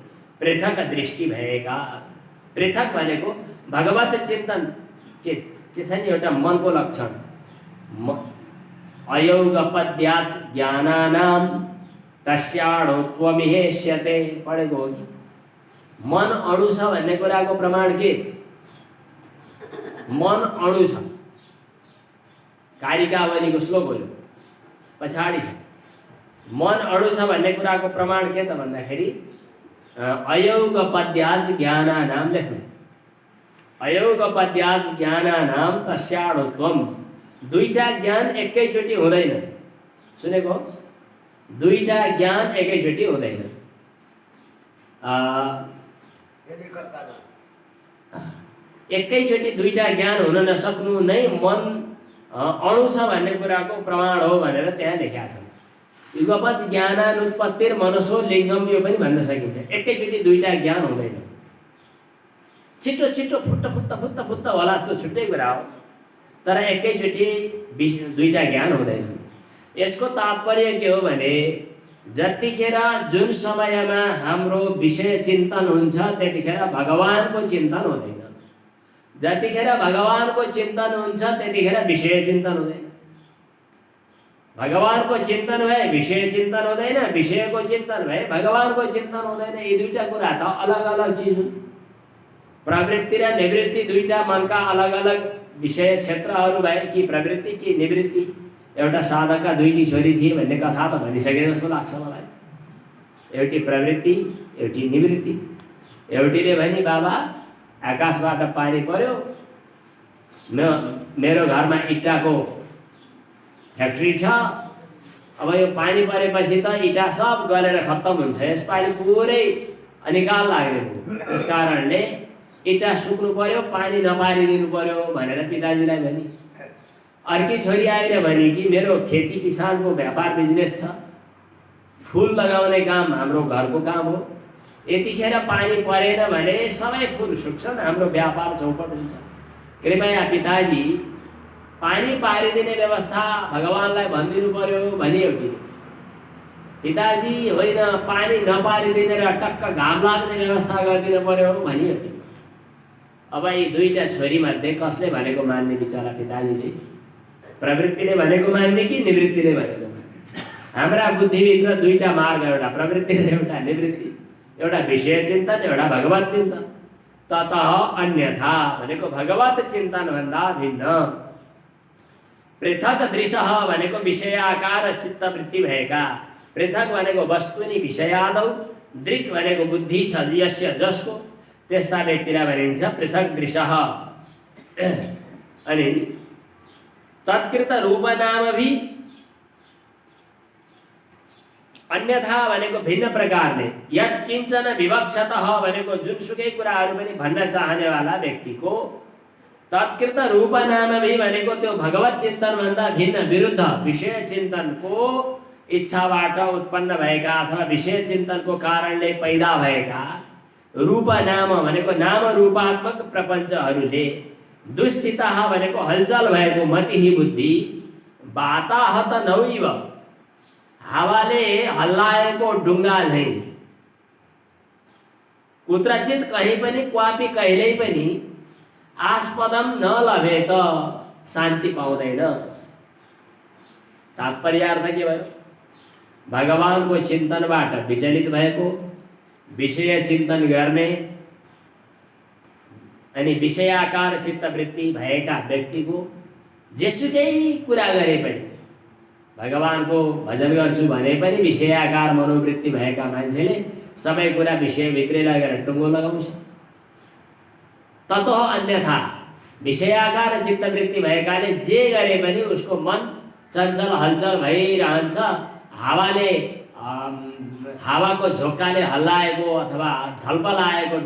पृथक दृष्टि भएका। पृथक भनेको भगवत चिन्तन के छ नि, एउटा मनको लक्षण। अयोगपद्यात् ज्ञानानां तस्याणुत्वमिहेष्यते, पढेको हो कि? मन अणु छ भन्ने कुराको प्रमाण के? मन अणु छ। कारिकावलीको श्लोक हो यो, पछाडि छ। मन अणु छ भन्ने कुराको प्रमाण के त भन्दाखेरि अयोगपद्यात् ज्ञानानां, लेख्नु, अयोगपद्यात् ज्ञानानां तस्याणुत्वम्। दुईटा ज्ञान एकैचोटि हुँदैन, सुनेको? दुईटा ज्ञान एकैचोटि हुँदैन। एकैचोटि दुईटा ज्ञान हुन नसक्नु नै मन अणु छ भन्ने कुराको प्रमाण हो भनेर त्यहाँ लेखेका छन्। युगपत् ज्ञानानुत्पत्तिर मनसो लिङ्गम, यो पनि भन्न सकिन्छ। एकैचोटि दुईटा ज्ञान हुँदैन, छिटो छिटो फुट्ट फुत्त फुत्त फुत्त होला, त्यो छुट्टै कुरा हो, तर एकैचोटि दुईटा ज्ञान हुँदैन। यसको तात्पर्य के हो भने जतिखेर जुन समयमा हाम्रो विषय चिन्तन हुन्छ त्यतिखेर भगवानको चिन्तन हुँदैन। जतिखेर भगवानको चिन्तन हुन्छ त्यतिखेर विषय चिन्तन हुँदैन। भगवानको चिन्तन भए विषय चिन्तन हुँदैन, विषयको चिन्तन भए भगवानको चिन्तन हुँदैन। यी दुईटा कुरा त अलग अलग चिज हुन्। प्रवृत्ति र निवृत्ति दुईटा मनका अलग अलग विषय क्षेत्रहरू भए, कि प्रवृत्ति कि निवृत्ति। एउटा साधकका दुईटी छोरी थिए भन्ने कथा त भनिसके जस्तो लाग्छ मलाई। एउटी प्रवृत्ति, एउटी निवृत्ति। एउटीले भनी बाबा आकाशबाट पानी पर्यो, मेरो घरमा इट्टाको फ्याक्ट्री छ, अब यो पानी परेपछि त इटा सब गलेर खत्तम हुन्छ, यसपालि पुरै अनिकाल लाग्ने भयो। त्यस कारणले इटा सुक्नु पर्यो, पानी नपारिदिनु पर्यो भनेर पिताजीलाई भनी। अर्की छोरी आएर भने कि मेरो खेती किसानको व्यापार बिजनेस छ, फुल लगाउने काम हाम्रो घरको काम हो, यतिखेर पानी परेन भने सबै फुल सुक्छन्, हाम्रो व्यापार चौपट हुन्छ। कृपया पिताजी पानी पारिदिने व्यवस्था भगवानलाई भनिदिनु पर्यो भनी एउटी। पिताजी होइन, पानी नपारिदिने र टक्क घाम लाग्ने व्यवस्था गरिदिनु पर्यो भनी एउटी। अब यी दुईटा छोरीमध्ये कसले भनेको मान्ने बिचरा पिताजीले? प्रवृत्तिले भनेको मान्ने कि निवृत्तिले भनेको मान्ने? हाम्रा बुद्धिभित्र दुईटा मार्ग, एउटा प्रवृत्ति र एउटा निवृत्ति, एउटा विषय चिन्तन, एउटा भगवत चिन्तन। ततः अन्यथा भनेको भगवत चिन्तन भन्दा भिन्न। पृथक दृश्य भनेको विषयाकार चित्तवृत्ति भएका। पृथक भनेको वस्तुनि विषयादौ, दृक् भनेको बुद्धि छ यस्य जसको, त्यस्ता व्यक्तिलाई भनिन्छ पृथक दृश्य। अनि तत्कृत रूप नाम भी अन्यथा भनेको भिन्न प्रकारले। यत् किञ्चन विवक्षतः भनेको जुनसुकै कुराहरू पनि भन्न चाहनेवाला व्यक्तिको, तत्कृत रूप नाम भी भनेको त्यो भगवत चिन्तन भन्दा भिन्न विरुद्ध विषय चिन्तनको इच्छाबाट उत्पन्न भएका अथवा विषय चिन्तनको कारणले पैदा भएका रूप नाम भनेको नाम रूपात्मक प्रपञ्चहरूले, दुस्थितः भनेको हलचल भएको मति बुद्धि, वाताहत नैव हावाले हल्लाएको ढुङ्गा झैँ, कुत्रचित कहीँ पनि क्वापी कहिल्यै पनि आस्पदम नलभे त शान्ति पाउँदैन। तात्पर्यार्थ के भयो? भगवानको चिन्तनबाट विचलित भएको, विषय चिन्तन गर्ने अनि विषयाकार चित्तवृत्ति भएका व्यक्तिको जेसुकै कुरा गरे पनि, भगवानको भजन गर्छु भने पनि विषयाकार मनोवृत्ति भएका मान्छेले सबै कुरा विषयभित्रै लगेर टुङ्गो लगाउँछ। ततः अन्यथा विषयाकार चित्तवृत्ति भएकाले जे गरे पनि उसको मन चञ्चल हलचल भइरहन्छ। हावाले हावाको झोक्काले हल्लाएको अथवा झल्पलाएको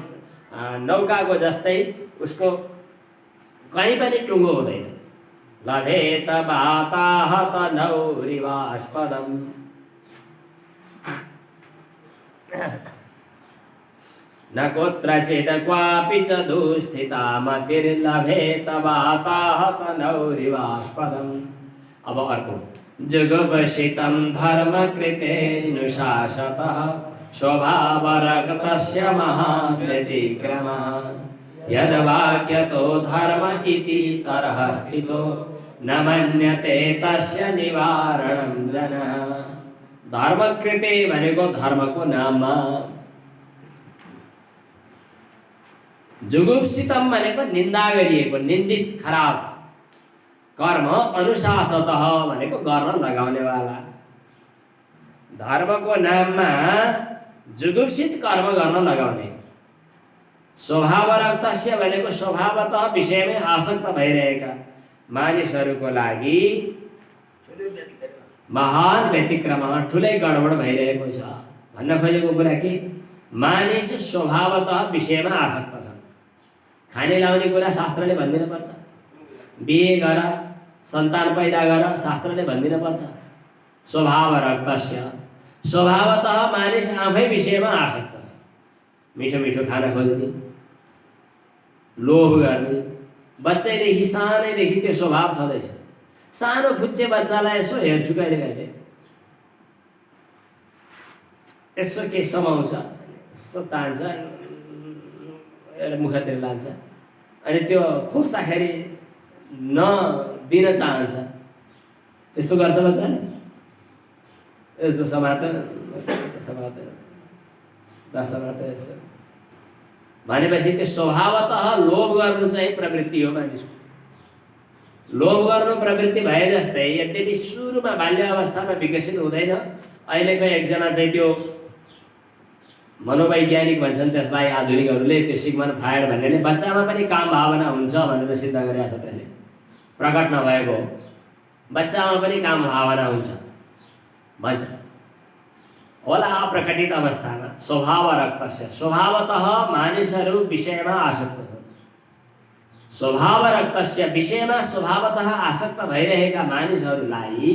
नौकाको जस्तै उसको कहीँ पनि टुङ्गो हुँदैन। लभेत वाताहत नौरिवास्पदम्। न कुत्रचित् क्वापि च दुस्थिता मतिर्लभेत वाताहत नौरिवास्पदम्। अब अर्को जुगुप्सितं धर्मकृतेऽनुशासतः स्वभावरक्तस्य महान् व्यतिक्रमः। यद्वाक्यतो धर्म इति तरः स्थितो न मन्यते तस्य निवारणं जनः। धर्मकृते भनेको धर्मको नाममा, जुगुप्सितम भनेको निन्दा गरिएको, निन्दित, खराब कर्म, अनुशासतः भनेको गर्न लगाउनेवाला। धर्मको नाममा जुगुप्सित कर्म गर्न लगाउने। स्वभावरक्तस्य भनेको स्वभावतः विषयमै आसक्त भइरहेका मानिसहरूको लागि महान व्यतिक्रम, ठुलै गडबड भइरहेको छ। भन्न खोजेको कुरा के, मानिस स्वभावतः विषयमा आसक्त छन्। खाने लाउने कुरा शास्त्रले भनिदिन पर्छ, बिहे गर, सन्तान पैदा गर, शास्त्रले भनिदिन पर्छ। स्वभावरक्तस्य, स्वभावतः मानिस आफै विषयमा आसक्त छ। मिठो मिठो खाना खोज्ने, लोभ गर्ने, बच्चैदेखि सानैदेखि त्यो स्वभाव छँदैछ। सानो फुच्चे बच्चालाई यसो हेर्छु कहिले कहिले, यसो के समाउँछ, यसो तान्छ, एउटा मुखतिर लान्छ, अनि त्यो खोज्दाखेरि नदिन चाहन्छ। यस्तो गर्छ बच्चाले, यस्तो समात यसो भनेपछि त्यो स्वभावतः लोभ गर्नु चाहिँ प्रवृत्ति हो मानिसको। लोभ गर्नु प्रवृत्ति भए जस्तै यद्यपि सुरुमा बाल्य अवस्थामा विकसित हुँदैन। अहिलेको एकजना चाहिँ त्यो मनोवैज्ञानिक भन्छन् त्यसलाई आधुनिकहरूले, त्यो सिग्मन्ड फ्रायड भन्नेले बच्चामा पनि काम भावना हुन्छ भनेर सिद्ध गरेका छ। त्यसले प्रकट नभएको बच्चामा पनि काम भावना हुन्छ भन्छ होला। अप्रकटित अवस्थामा स्वभावरक्तस्य, स्वभावतः मानिसहरू विषयमा आसक्त छन्। स्वभावरक्तस्य, विषयमा स्वभावतः आसक्त भइरहेका मानिसहरूलाई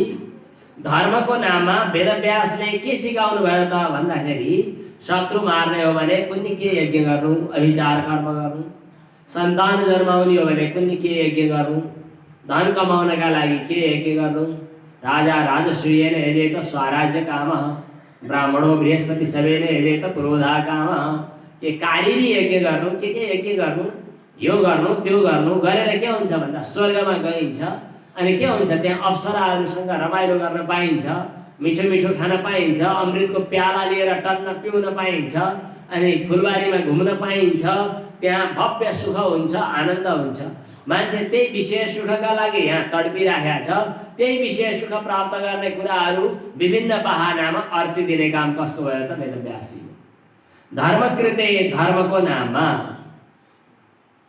धर्मको नाममा वेदव्यासले के सिकाउनु भयो त भन्दाखेरि, शत्रु मार्ने हो भने कुन्नी के यज्ञ गर्नु, अभिचार कर्म गर्नु। सन्तान जन्माउने हो भने कुन्नी के यज्ञ गर्नु, धन कमाउनका लागि के यज्ञ गर्नु। राजा राजसूयेन यजेत स्वराज्य कामः, ब्राह्मणो बृहस्पति सवेन यजेत पुरोधा कामः। के कारिरी यज्ञ गर्नु, के यज्ञ गर्नु, यो गर्नु त्यो गर्नु, गरेर के हुन्छ भन्दा स्वर्गमा गइन्छ। अनि के हुन्छ, त्यहाँ अप्सराहरूसँग रमाइलो गर्न पाइन्छ, मिठो मिठो खान पाइन्छ, अमृतको प्याला लिएर टन्न पिउन पाइन्छ, अनि फुलबारीमा घुम्न पाइन्छ। त्यहाँ भव्य सुख हुन्छ, आनन्द हुन्छ। मान्छे त्यही विषय सुखका लागि यहाँ तडपिराखेका छ। त्यही विषय सुख प्राप्त गर्ने कुराहरू विभिन्न बहानामा अर्पिदिने काम कसको भयो त? वेदव्यासी। धर्मकृते, धर्मको नाममा।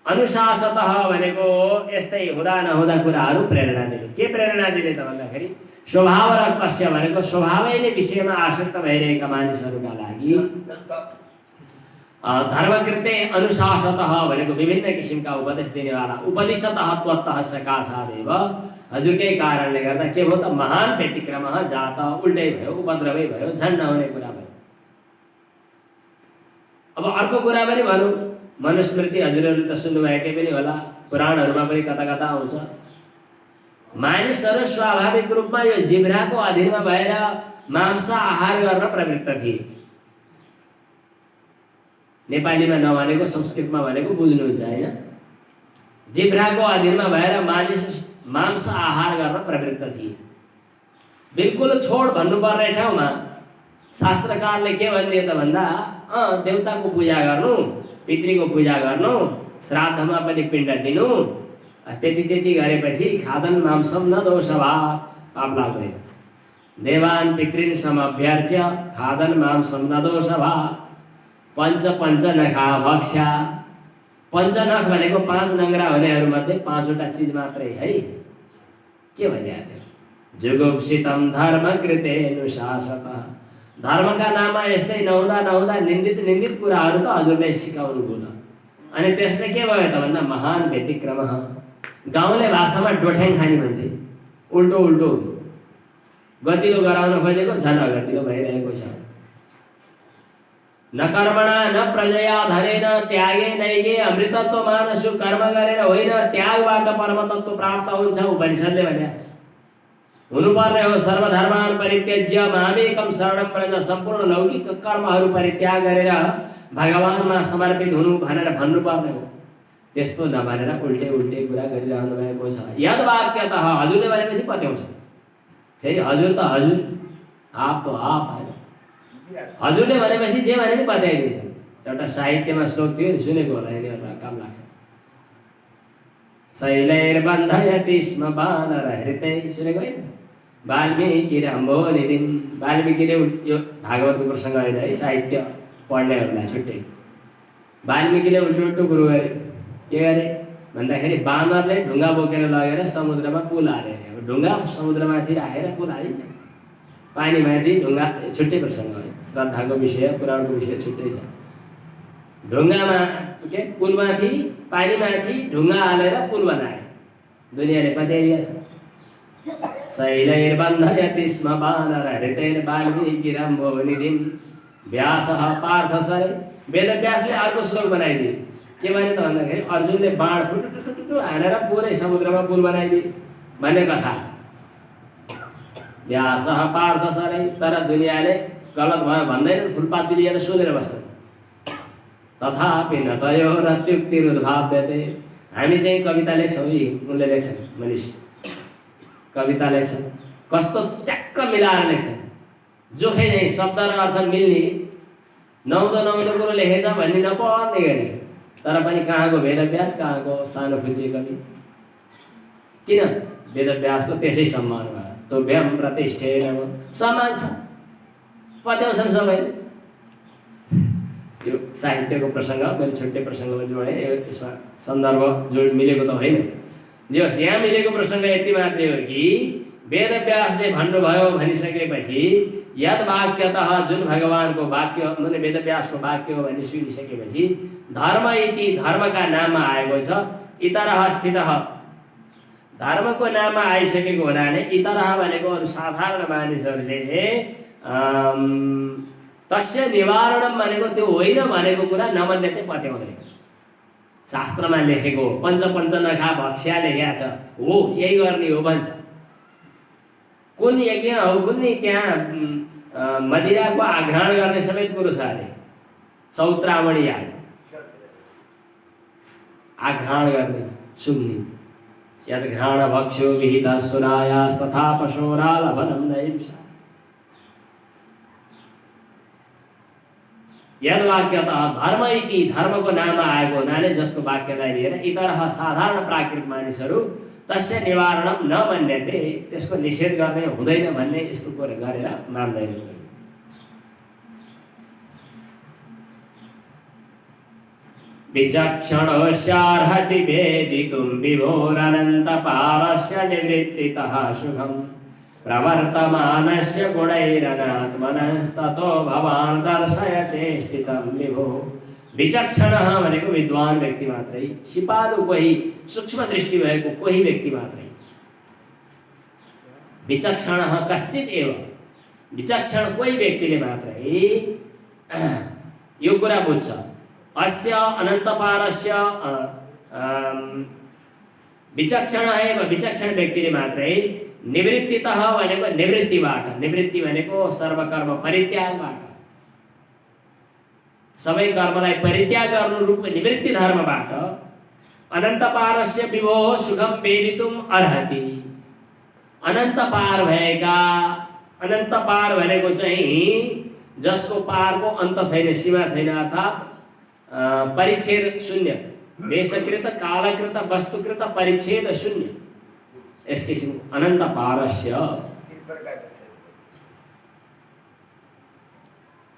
अनुशासतः भनेको यस्तै हुँदा नहुँदा कुराहरू प्रेरणा दिने। के प्रेरणा दिने त भन्दाखेरि, स्वभावरक्तस्य भनेको स्वभावैले विषयमा आसक्त भइरहेका मानिसहरूका लागि। धर्मकृते अनुशासतः भनेको विभिन्न किसिमका उपदेश दिनेवाला। उपदिशतः त्वत्तः सकाशादेव, हजुरकै कारणले गर्दा के भयो त, महान व्यतिक्रम जात, उल्टै भयो, उपद्रवै भयो, झन् नहुने कुरा भयो। अब अर्को कुरा पनि भनौँ, मनुस्मृति हजुरहरूले त सुन्नुभएकै पनि होला, पुराणहरूमा पनि कता कता आउँछ। मानिसहरू स्वाभाविक रूपमा यो जिब्राको अधीनमा भएर मांस आहार गर्न प्रवृत्त थिए। नेपालीमा नभनेको संस्कृतमा भनेको बुझ्नुहुन्छ हैन? जिब्राको अधीनमा भएर मानिस मांस आहार गर्न प्रवृत्त थिए। बिल्कुल छोड भन्नुपर्ने ठाउँमा शास्त्रकारले के भनिदिए त भन्दा, देवताको पूजा गर्नु, पितृको पूजा गर्नु, श्राद्धमा पनि पिण्ड दिनु, त्यति गरेपछि खादन मांसम न दोषवा, पाप लाग्दैन। देवान पितृन समभ्यर्च्य खादन मांसम न दोषवा, पंच नखा भक्ष्या। पञ्चनख भनेको 5 नङ्ग्रा हुनेहरूमध्ये 5वटा चिज मात्रै है। के भनिया थियो? जुगुप्सितम धर्मकृते अनुशासतः। धर्मका नाममा यस्तै नहुँदा निन्दित कुराहरू त हजुरले सिकाउनु भयो। अनि त्यसले के भयो त भन्दा, महान व्यतिक्रम, गाउँले भाषामा डोठ्याङ खानी भन्थे। उल्टो उल्टो गतिलो गराउन खोजेको झन् अगतिलो भइरहेको छ। न कर्मणा न प्रजया धनेन त्यागे नैगे अमृतत्व मानसु। कर्म गरेर होइन, त्यागबाट परमतत्व प्राप्त हुन्छ उपनिषदले भनेको छ। हुनुपर्ने हो सर्वधर्मान परित्यज्य मामेकम शरणं व्रज। सम्पूर्ण लौकिक कर्महरू परित्याग गरेर भगवानमा समर्पित हुनु भनेर भन्नुपर्ने हो। त्यस्तो नभनेर उल्टे उल्टे कुरा गरिरहनु भएको छ। यद वाक्यतः हजुरले भनेपछि पत्याउँछ। फेरि हजुर त हजुर, आप तो आप होइन। हजुरले भनेपछि जे भने नि पत्याइदिन्छ। एउटा साहित्यमा श्लोक थियो नि, सुनेको होला, यिनीहरूलाई काम लाग्छ। शैलैर्बन्धयति स्म वानरहृतैः, सुनेको होइन? वाल्मीकिरम्भोनिधिं। वाल्मीकिले यो भागवतको प्रसङ्ग होइन है, साहित्य पढ्नेहरूलाई छुट्टै। वाल्मीकिले उल्टो उल्टो कुरो गरे। के गरे भन्दाखेरि बानरले ढुङ्गा बोकेर लगेर समुद्रमा पुल हाले। ढुङ्गा समुद्रमाथि राखेर पुल हालिन्छ। पानीमाथि ढुङ्गा छुट्टै प्रसङ्ग है, श्रद्धाको विषय, पुराणको विषय छुट्टै छ। ढुङ्गामा के पुलमाथि, पानीमाथि ढुङ्गा हालेर पुल बनाए। दुनियाँले पत्याइदिएछ। शैलैर्बन्धयति स्म वानरहृतैर्वाल्मीकिरम्भोनिधिं व्यासः पार्थसरे। वेदव्यासले अर्को श्लोक बनाइदिए। के भने त भन्दाखेरि अर्जुनले बाण फुटुटुटुटु हानेर पुरै समुद्रमा पुल बनाइदिए भन्ने कथा। व्यासः पार्थसरे। तर दुनियाँले गलत भयो भन्दैन, फुलपाती लिएर सुनेर बस्छन्। तथापि न तयोरत्युक्तिरुद्भाव्यते। हामी चाहिँ कविता लेख्छौँ, उनले लेख्छन्, मनिष कविता लेख्छन्, कस्तो ट्याक्क मिलाएर लेख्छन्। जोखे चाहिँ शब्द र अर्थ मिल्ने, नौदो नौदो कुरो लेखेछ भन्ने नपर्ने गरी। तर पनि कहाँको वेदव्यास, कहाँको सानो खुच्चे कवि। किन वेदव्यासको त्यसै सम्मान भयो। तोभ्यम प्रतिष्ठेन, सम्मान छ, पत्याउँछन् सबैले। यो साहित्यको प्रसङ्ग मैले छुट्टै प्रसङ्गमा जोडेँ। यसमा सन्दर्भ जोड मिलेको त होइन। जे होस्, यहाँ मिलेको प्रसङ्ग यति मात्रै हो कि वेदव्यासले भन्नुभयो भनिसकेपछि यद वाक्यतः, जुन भगवानको वाक्य माने वेदव्यासको वाक्य हो भनी सुनिसकेपछि धर्म इति, धर्मका नाममा आएको छ। इतरः स्थितः, धर्मको नाममा आइसकेको हुनाले इतरः भनेको अरू साधारण मानिसहरूले तस्य निवारणम भनेको त्यो होइन भनेको कुरा नमान्ने चाहिँ पत्याउँदैन। शास्त्रमा लेखेको पञ्च पञ्च नखा भक्ष्या लेखेको छ, हो यही गर्ने हो भन्छ। कुन यज्ञ हो, कुन त्यहाँ मदिराको आघ्राण गर्ने समेत कुरो छ अरे। सौत्रामणी याग आघ्राण गर्ने सुन्नी। यद घ्राण भक्ष्यो विहितः सुरायास् तथा पशोरालभनं नैंसा। यद वाक्यतः, धर्म इति, धर्मको नाममा आएको हुनाले जसको वाक्यलाई लिएर इतरः साधारण प्राकृत मानिसहरू तस्य निवारणम न मन्यते, त्यसको निषेध गर्ने हुँदैन भन्ने यस्तो कुरा गरेर मान्दैन। विचक्षणोऽस्यार्हति वेदितुं विभोरनन्तपारस्य निवृत्तितः सुखम् प्रवर्तमानस्य गुणैरनात्मनस्ततो भवान् दर्शय चेष्टितं विभो। विचक्षणः भनेको विद्वान व्यक्ति मात्रै, सिपालु कोही, सूक्ष्म दृष्टि भएको कोही व्यक्ति मात्रै। विचक्षणः कश्चित् एव, विचक्षण कोही व्यक्तिले मात्रै यो कुरा बुझ्छ। अस्य अनन्तपारस्य विचक्षण एव, विचक्षण व्यक्तिले मात्रै निवृत्तितः भनेको निवृत्तिबाट, निवृत्ति भनेको सर्वकर्म परित्यागबाट, सबै कर्मलाई परित्याग गर्नु रूप निवृत्ति धर्मबाट अनन्तपारस्य विभोः सुखम वेदितुम् अर्हति। अनन्तपार भएका, अनन्तपार भनेको चाहिँ जसको पारको अन्त छैन, सीमा छैन, अर्थात् परिच्छेद शून्य, देशकृत कालकृत वस्तुकृत परिच्छेद शून्य, यस किसिमको अनंत पारस्य।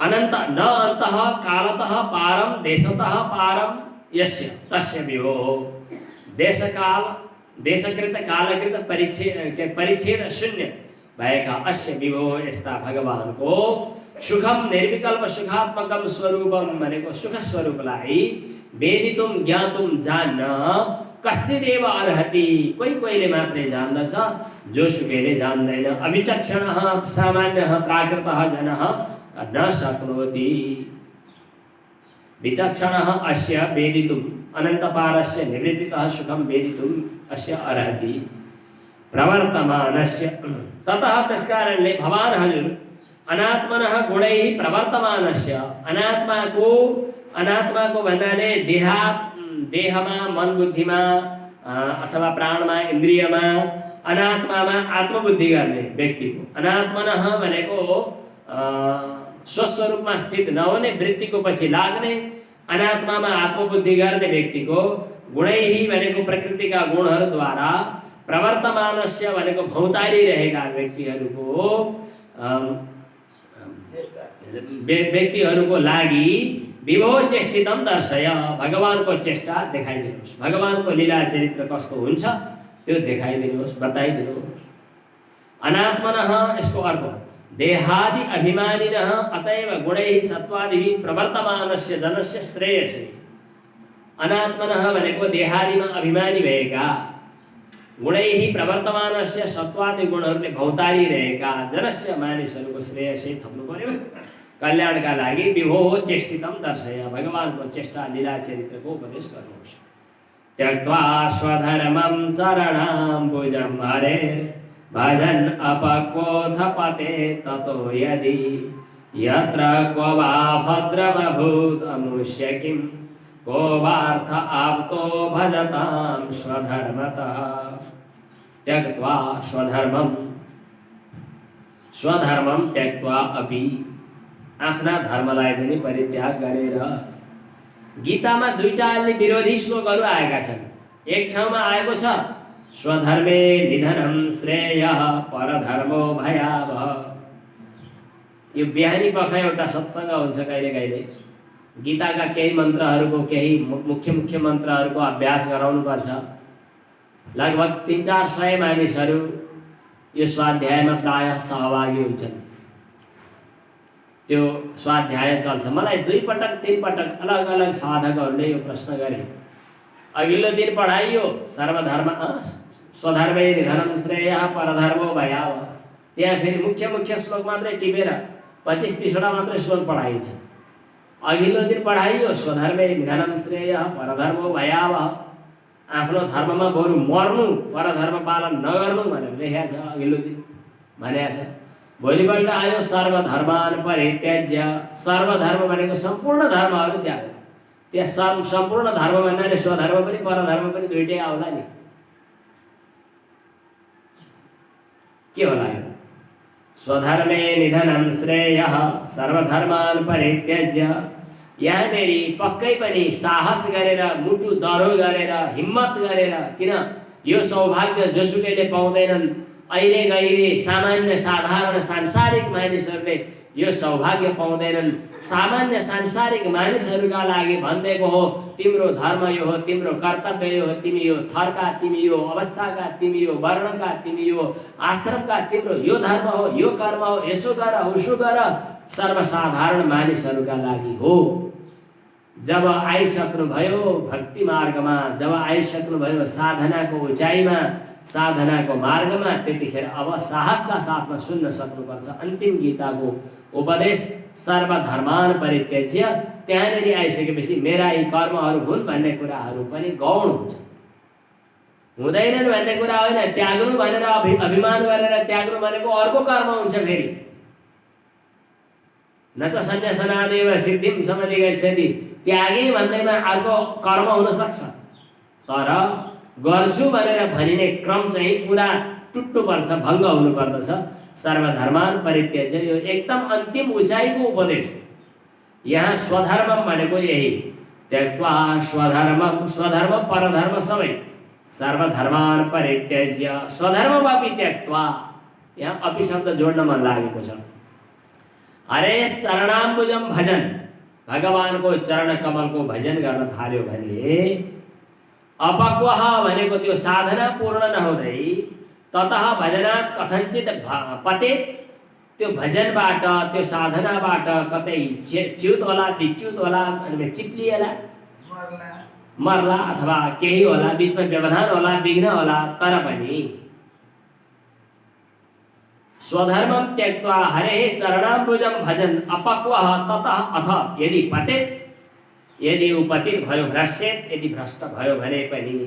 अनंत न अंतः कालतः पारम देशतः पारम यस्य तस्य विभो। देश काल, देशकृत कालकृत परिच्छेद शून्य भएका अस्य विभो यस्ता भगवान को सुखम निर्विकल्प सुखात्मकम स्वरूपम भनेको सुख स्वरूपलाई वेदितुम ज्ञातुम जान्न कश्चिदेव अर्हति, कोही कोहीले मात्रै जान्दछ, जोसुकैले जान्दैन। अविचक्षणः सामान्यः प्राकृतः जनः न शक्नोति। विचक्षणः अस्य वेदितुम् अनन्तपारस्य निवृत्तितः सुखं वेदितुम् अस्य अर्हति। प्रवर्तमानस्य ततः त्यसकारणले भवान् हजुर अनात्मनः गुणैः प्रवर्तमानस्य, अनात्माको भन्नाले देहमा मन बुद्धिमा अथवा प्राणमा इन्द्रियमा अनात्मामा आत्मबुद्धि गर्ने व्यक्तिको, अनात्मनः भनेको स्वस्वरूपमा स्थित नहुने वृत्तिको पछि लाग्ने, अनात्मामा आत्मबुद्धि गर्ने व्यक्तिको गुणैः भनेको प्रकृतिका गुणहरूद्वारा प्रवर्तमानस्य भनेको भौतारिरहेका व्यक्तिहरूको लागि विभो चेष्टितम दर्शय, भगवानको चेष्टा देखाइदिनुहोस्, भगवानको लीला चरित्र कस्तो हुन्छ त्यो देखाइदिनुहोस्, बताइदिनुहोस्। अनात्मनः यसको अर्थ देहादि अभिमानिनः अतएव गुणैः सत्त्वादिभिः प्रवर्तमानस्य जनस्य श्रेयसे। अनात्मनः भनेको देहादिमा अभिमानी भएका, गुणैः प्रवर्तमानस्य सत्त्वादि गुणहरूले भौतारिरहेका जनस्य मानिसहरूको श्रेयसे थप्नु पर्यो, कल्याणका लागि विभो चेष्टितम दर्शय, भगवानको चेष्टा लीला चरित्रको उपदेश गर्नुहोस्। त्यक्त्वा स्वधर्मं चरणाम्बुजं हरेर् भजन् अपक्वोऽथ पते ततो यदि यत्र क्व वा भद्रमभूत् अमुष्य किं को वार्थ आप्तो भजतां स्वधर्मतः। त्यक्त्वा स्वधर्मं त्यक्त्वा अपि आफ्ना धर्मलाई पनि परित्याग गरेर। गीतामा दुईटा विरोधी श्लोकहरू आएका छन्। एक ठाउँमा आएको छ स्वधर्मे निधनं श्रेयः परधर्मो भयावह। यो बिहानी पख एउटा सत्सङ्ग हुन्छ कहिले कहिले, गीताका केही मन्त्रहरूको केही मुख्य मन्त्रहरूको अभ्यास गराउनुपर्छ। लगभग 300-400 मानिसहरू यो स्वाध्यायमा प्रायः सहभागी हुन्छन्। त्यो स्वाध्याय चल्छ। मलाई 2 पटक 3 पटक अलग अलग साधकहरूले यो प्रश्न गरे। अघिल्लो दिन पढाइयो सर्वधर्म स्वधर्मे निधनं श्रेयः परधर्मो भयावह। त्यहाँ फेरि मुख्य श्लोक मात्रै टिपेर 25-30 मात्रै श्लोक पढाइन्छ। अघिल्लो दिन पढाइयो स्वधर्मे निधनं श्रेयः परधर्मो भयावह। आफ्नो धर्ममा बरु मर्नु, परधर्म पालन नगर्नु भनेर लेखेको छ। अघिल्लो दिन भनेको छ। भोलिपल्ट आयो सर्वधर्मान परित्यज्य। सर्वधर्म भनेको सम्पूर्ण धर्महरू त्याग। त्यहाँ सम्पूर्ण धर्म भन्नाले स्वधर्म पनि परधर्म पनि दुईटै आउला नि। के होला यो? स्वधर्मे निधनं श्रेयः सर्वधर्मान परित्यज्य। यहाँनेरि पक्कै पनि साहस गरेर, मुटु दह्रो गरेर, हिम्मत गरेर, किन यो सौभाग्य जोसुकैले पाउँदैनन्। अहिले गइरे सामान्य साधारण सांसारिक मानिसहरूले यो सौभाग्य पाउँदैनन्। सामान्य सांसारिक मानिसहरूका लागि भनिदिएको हो तिम्रो धर्म यो हो, तिम्रो कर्तव्य यो हो, तिमी यो थरका, तिमी यो अवस्थाका, तिमी यो वर्णका, तिमी यो आश्रमका, तिम्रो यो धर्म हो, यो कर्म हो, यसो गर उसो गर। सर्वसाधारण मानिसहरूका लागि हो। जब आइसक्नुभयो भक्ति मार्गमा, जब आइसक्नुभयो साधनाको उचाइमा, साधनाको मार्गमा, त्यतिखेर अब साहसका साथमा सुन्न सक्नुपर्छ अन्तिम गीताको उपदेश सर्वधर्मान परित्यज्य। त्यहाँनेरि आइसकेपछि मेरा यी कर्महरू हुन् भन्ने कुराहरू पनि गौण हुन्छ, हुँदैनन् भन्ने कुरा होइन। त्याग्नु भनेर अभिमान गरेर त्याग्नु भनेको अर्को कर्म हुन्छ। फेरि न त सन्न्यासनादेव सिद्धिं समधिगच्छति, त्यागे भन्दैमा अर्को कर्म हुन सक्छ। तर गर्छु भनेर भनिने क्रम चाहिँ पुरा टुट्नुपर्छ, भङ्ग हुनुपर्दछ। सर्वधर्मान परित्यज्य यो एकदम अन्तिम उचाइको उपदेश हो। यहाँ स्वधर्मम भनेको यही, त्यक्त्वा स्वधर्मम, स्वधर्म परधर्म सबै। सर्वधर्मान परित्यज्य स्वधर्ममपि त्यक्त्वा, यहाँ अपि शब्द जोड्न मन लागेको छ। हरे शरणाम्बुजम भजन, भगवानको चरण कमलको भजन गर्न थाल्यो भने अपक्वः भनेको त्यो साधना पूर्ण नहुँदै ततः भजनात् कथञ्चित पते, त्यो भजनबाट त्यो साधनाबाट कतै च्युत होला, विच्युत होला, अनि चिप्लिएला, मर्ला अथवा केही होला, बीचमा व्यवधान होला, विघ्न होला, तर पनि स्वधर्मम त्यक्त्वा हरेः चरणाम्बुजं भजन अपक्वः ततः अथ यदि पतेत, यदि ऊ पतित भयो, भ्रष्येत, यदि भ्रष्ट भयो भने पनि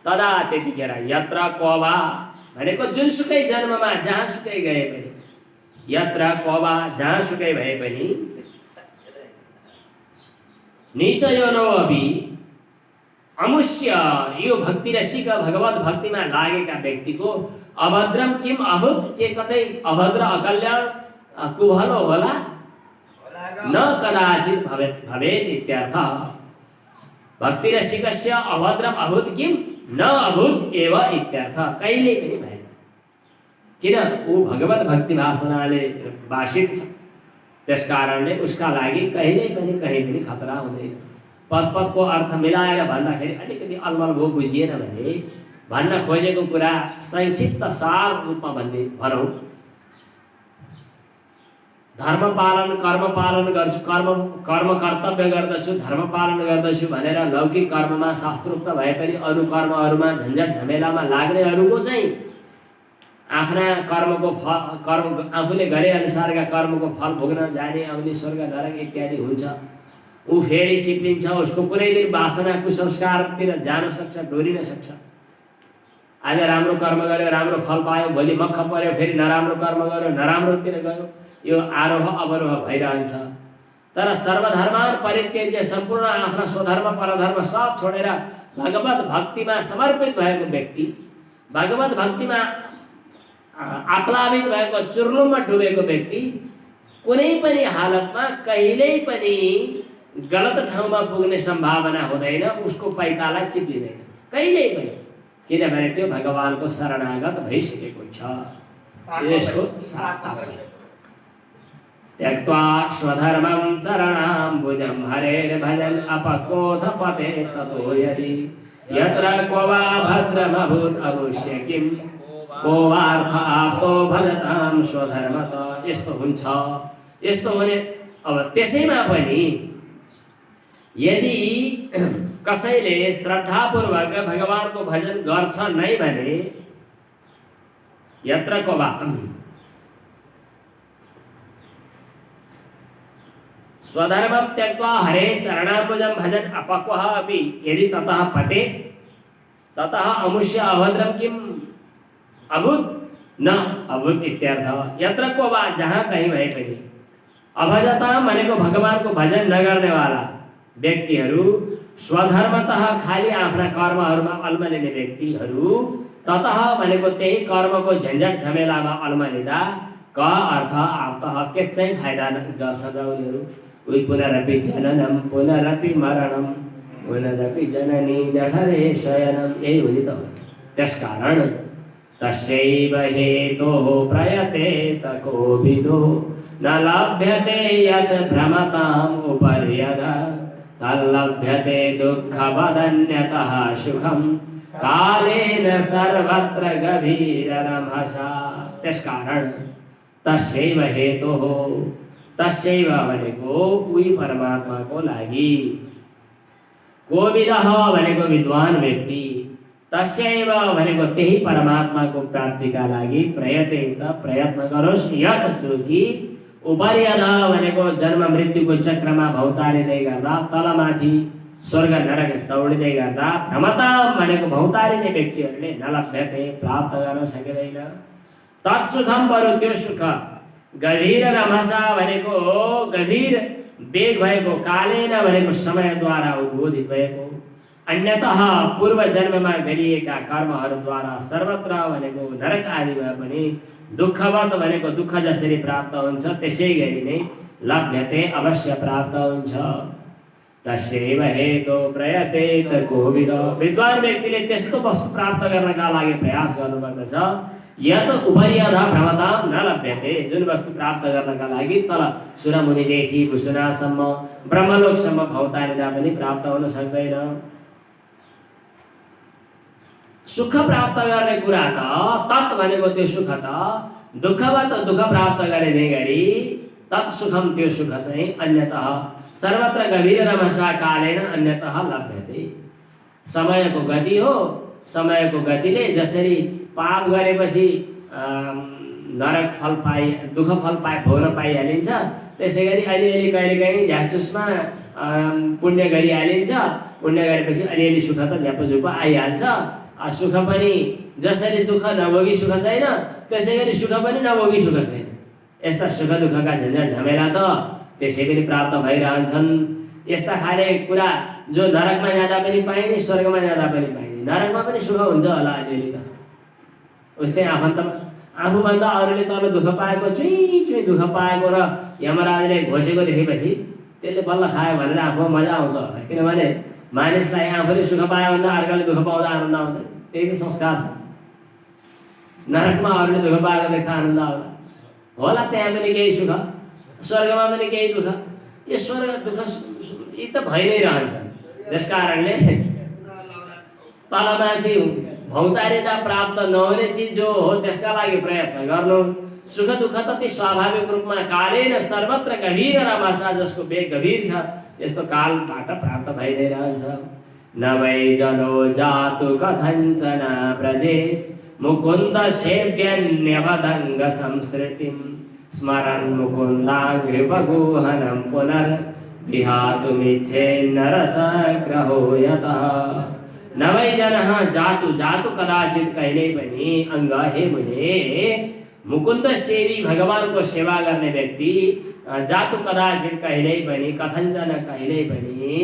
तदा त्यतिखेर यत्र क्ववा भनेको जुनसुकै जन्ममा जहाँसुकै गए पनि, यत्र क्ववा जहाँसुकै भए पनि, नीच योनो अपि अमुष्य यो भक्ति रसिक भगवत भक्तिमा लागेका व्यक्तिको अभद्रम किम अभूत, के कतै अभद्र अकल्याण कुभलो होला न कदाचित भवेत् इत्यर्थ। भक्ति रसिकस्य अभद्रम अभूत किम न अभूत एव इत्यर्थ, कहिले पनि भएन। किन ऊ भगवत भक्ति भाषणाले भाषित छ, त्यसकारणले उसका लागि कहिले पनि कहीँ पनि खतरा हुँदैन। पद पदको अर्थ मिलाएर भन्दाखेरि अलिकति अलमल बुझिएन भने भन्न खोजेको कुरा संक्षिप्त सार रूपमा भनौँ, धर्म पालन कर्म पालन गर्छु, कर्म कर्तव्य गर्दछु, धर्म पालन गर्दछु भनेर लौकिक कर्ममा शास्त्रोक्त भए पनि अरू कर्महरूमा झन्झट झमेलामा लाग्नेहरूको चाहिँ आफ्ना कर्मको फल, कर्म आफूले गरे अनुसारका कर्मको फल भोग्न जाने, आउने स्वर्ग नरक इत्यादि हुन्छ। ऊ फेरि चिप्लिन्छ, उसको कुनै दिन वासना कुसंस्कारतिर जान सक्छ, डोरिन सक्छ। आज राम्रो कर्म गर्यो, राम्रो फल पायो, भोलि मख पर्यो, फेरि नराम्रो कर्म गर्यो, नराम्रोतिर गयो, यो आरोह अवरोह भइरहन्छ। तर सर्वधर्मान परित्यज्य सम्पूर्ण आफ्ना स्वधर्म परधर्म सब छोडेर भगवत भक्तिमा समर्पित भएको व्यक्ति, भगवत भक्तिमा आप्लावित भएको, चुर्लुममा डुबेको व्यक्ति कुनै पनि हालतमा कहिल्यै पनि गलत ठाउँमा पुग्ने सम्भावना हुँदैन, उसको पैताला चिप्लिँदैन कहिल्यै पनि, किनभने त्यो भगवानको शरणागत भइसकेको छ। यसको त्यक्त्वा स्वधर्मं चरणाम्बुजं हरेर्भजन् अपक्वोऽथ पतेत् ततो यदि यत्र क्ववा भद्रमभूत् अवश्य किं कोवार्थ आप्तो भजतां स्वधर्मत। यस्तो हुन्छ, यस्तो हुने। अब त्यसैमा पनि यदि कसैले श्रद्धापूर्वक भगवानको भजन गर्छ नै भने यत्र क्ववा स्वधर्मं त्यक्त्वा हरे चरणाम्बुजं भजन अपक्वः अपि यदि ततः पतेत् ततः अमुष्य अभद्रम किम अभूत न अभूत इत्यर्थ। यत्र क्ववा जहाँ कहीं भए पनि, अभजता भनेको भगवानको भजन नगर्नेवाला व्यक्तिहरू, स्वधर्मतः खाली आफ्ना कर्महरूमा अल्मलिने व्यक्तिहरू, ततः भनेको त्यही कर्मको झन्झट झमेलामा अल्मलिँदा क अर्थ आप्तः के चाहिँ फाइदा गर्छ र उनीहरू। उही पुनरपि जननम पुनरपि मरणम पुनरपि जननी जठरे शयनम, यही हुने त हो। त्यसकारण तस्यैव हेतोः प्रयतेत कोविदो न लभ्यते यत् भ्रमताम् उपर्यदा तल्लभ्यते दुःखवदन्यतः सुखं कालेन सर्वत्र गभीररमसा। त्यसकारण तस्यैव हेतोः, तस्यैव भनेको उही परमात्माको लागि, कोविदः भनेको विद्वान व्यक्ति, तस्यैव भनेको त्यही परमात्माको प्राप्तिका लागि प्रयतेत प्रयत्न गरोस्, यत् जो कि उपर्यदा भनेको जन्म मृत्युको चक्रमा भौतारिँदै गर्दा तलमाथि स्वर्ग नरक दौडिँदै गर्दा भ्रमताम भनेको भौतारिने व्यक्तिहरूले नलभ्यते प्राप्त गर्न सकिँदैन। तत्सुखम बरु त्यो सुख गभीर रमसा भनेको गभीर वेग भएको, कालेन भनेको समयद्वारा उद्बोधित भएको, अन्यतः पूर्व जन्ममा गरिएका कर्महरूद्वारा सर्वत्र भनेको नरक आदिमा पनि दुःखवत भनेको दुःख जसरी प्राप्त हुन्छ त्यसै गरी नै लभ्यते अवश्य प्राप्त हुन्छ। तस्यैव हेतो प्रयतेत कोविद, विद्वान व्यक्तिले त्यसको वस्तु प्राप्त गर्नका लागि प्रयास गर्नुपर्दछ। यत उपर्यधा भ्रमताम न लभ्यते, जुन वस्तु प्राप्त गर्नका लागि तल सुरमुनिदेखि भुसुनासम्म ब्रह्मलोकसम्म भौतारिँदा पनि प्राप्त हुन सक्दैन। सुख प्राप्त गर्ने कुरा त तत् भनेको त्यो सुख त दुःखवत दुःख प्राप्त गरिने गरी तत् सुखम त्यो सुख चाहिँ अन्यतः सर्वत्र गभीर रमसा कालेन अन्यतः लभ्यते। समयको गति हो। समयको गतिले जसरी पाप गरेपछि नरक फल पाइ दुःख फल भोग्न पाइहालिन्छ, त्यसै गरी अलिअलि कहिलेकाहीँ झ्यासझुसमा पुण्य गरिहालिन्छ। पुण्य गरेपछि अलिअलि सुख त झ्यापझुप आइहाल्छ। सुख पनि जसरी दुःख नभोगी सुख छैन, त्यसै गरी सुख पनि नभोगी सुख छैन। यस्ता सुख दुःखका झन्झट झमेला त त्यसै पनि प्राप्त भइरहन्छन्। यस्ता खाले कुरा जो नरकमा जाँदा पनि पाइने, स्वर्गमा जाँदा पनि पाइने। नरकमा पनि सुख हुन्छ होला अलिअलि त। उस्तै आफूभन्दा अरूले तल दुःख पाएको, चुई चुई दुःख पाएको र यमराजले घोसेको देखेपछि त्यसले बल्ल खायो भनेर आफूमा मजा आउँछ होला। किनभने मानिसलाई आफूले सुख पायो भन्दा अर्काले दुःख पाउँदा आनन्द आउँछ। त्यही त संस्कार छ। नरकमा अरूले दुःख पाएको देख्दा आनन्द आउँला होला, त्यहाँ पनि केही सुख, स्वर्गमा पनि केही दुःख। यो स्वर्ग दुःख यी त भइ नै रहन्छन्। त्यस कारणले तलमाथि भौतारिता प्राप्त नहुने चिज जो हो त्यसका लागि प्रयत्न गर्नु। सुख दुःख त ती स्वाभाविक रूपमा कालेन सर्वत्र गभीर रमासा, जसको वेग गभीर छ यस्तो कालबाट प्राप्त भइ नै रहन्छ। न वै जनो जातु कथञ्चन व्रजेत् मुकुन्द सेव्यन्यवदङ्ग संसृतिं स्मरन् मुकुन्दाङ्घ्रिपगुहनं पुनर्विहातुमिच्छेन्नरसग्रहो यतः। न वै जनः जातु, जातु कदाचित कहिले पनि, अङ्ग हे मुने, मुकुन्द सेवी भगवानको सेवा गर्ने व्यक्ति जातु कदाचित कहिले पनि, कथञ्चन कहिले पनि,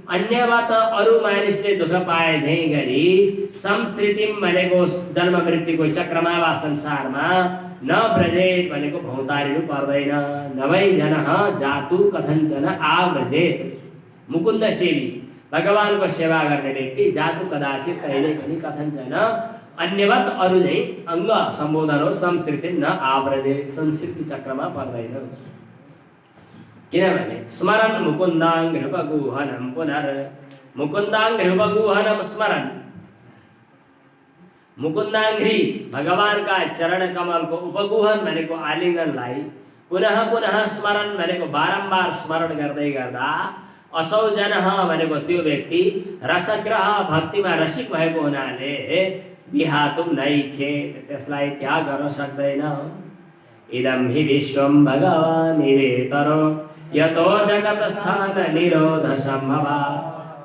अन्यबाट अरू मानिसले दुःख पाए झैँ गरी संसृतिम भनेको जन्म मृत्युको चक्रमा वा संसारमा, न व्रजेत भनेको भौतारिनु पर्दैन। न वै जनः जातु कथञ्चन आव्रजेत, मुकुन्द सेवी भगवानको सेवा गर्ने व्यक्ति जातु कदाचित कहिले पनि, कथञ्चन अन्यवत अरू नै अङ्ग सम्बोधन हो, संस्कृति न आव्रजेत, संस्कृति चक्रमा पर्दैन। किनभने स्मरण मुकुन्दाङ्घ्रिपगुहनं पुनर्, मुकुन्दाङ्घ्रिपगुहनं स्मरण, मुकुन्दाङ्घ्रि भगवानका चरण कमलको उपगुहन भनेको आलिङ्गनलाई पुनः पुनः स्मरण भनेको बारम्बार स्मरण गर्दै गर्दा, असौ जनः भनेको त्यो व्यक्ति रसग्रह भक्तिमा रसिक भएको हुनाले विहातुं नैच्छेत्, त्यसलाई त्याग गर्न सक्दैन। इदं हि विश्वं भगवानिवेतरो यतो जगतस्थान निरोध सम्भवा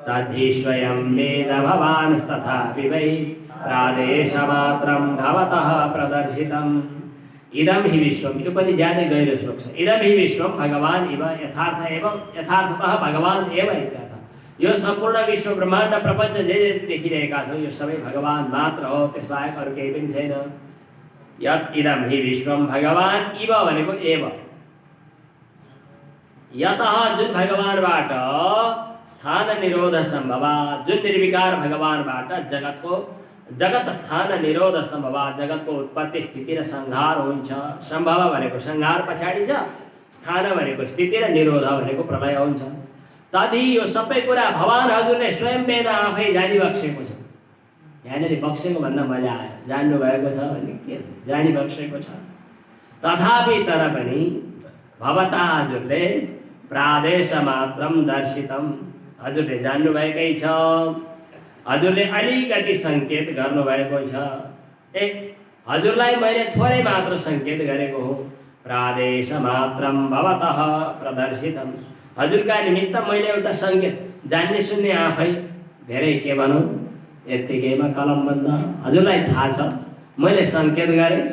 तद्धि स्वयं वेद भवांस्तथापि वै प्रादेशमात्रं भवतः प्रदर्शितम्। इदं हि विश्वम, यो पनि ज्यादै गहिरो श्लोक छ। इदं हि विश्वम भगवान इव, यथार्थतः भगवान एव इत्यर्थ। यो सम्पूर्ण विश्व ब्रह्माण्ड प्रपञ्च जे देखिरहेका छौँ यो सबै भगवान मात्र हो, त्यसबाहेक अरू केही पनि छैन। यत् इदं हि विश्वम भगवान इव भनेको एव, यतः जुन भगवानबाट स्थान निरोध सम्भवा, जुन निर्विकार भगवानबाट जगत स्थान निरोध सम्भवा, जगतको उत्पत्ति स्थिति र संहार हुन्छ। सम्भव भनेको संहार पछाडि छ, स्थान भनेको स्थिति र निरोध भनेको प्रलय हुन्छ। तदि यो सबै कुरा भगवान हजुरले स्वयं वेद आफै जानिबक्सेको छ। यहाँनिर बक्सेको भन्दा मजा आयो, जान्नु भएको छ भने के जानिबक्सेको छ। तथापि तर पनि भवता हजुरले प्रादेश मात्रम दर्शितम, हजुरले जान्नुभएकै छ, हजुरले अलिकति सङ्केत गर्नुभएको छ। हजुरलाई मैले थोरै मात्र सङ्केत गरेको हो। प्रादेश मात्रम भवतः प्रदर्शितम, हजुरका निमित्त मैले एउटा सङ्केत, जान्ने सुन्ने आफै, धेरै के भनौँ यत्तिकैमा कलम बन्द। हजुरलाई थाहा छ, मैले सङ्केत गरेँ,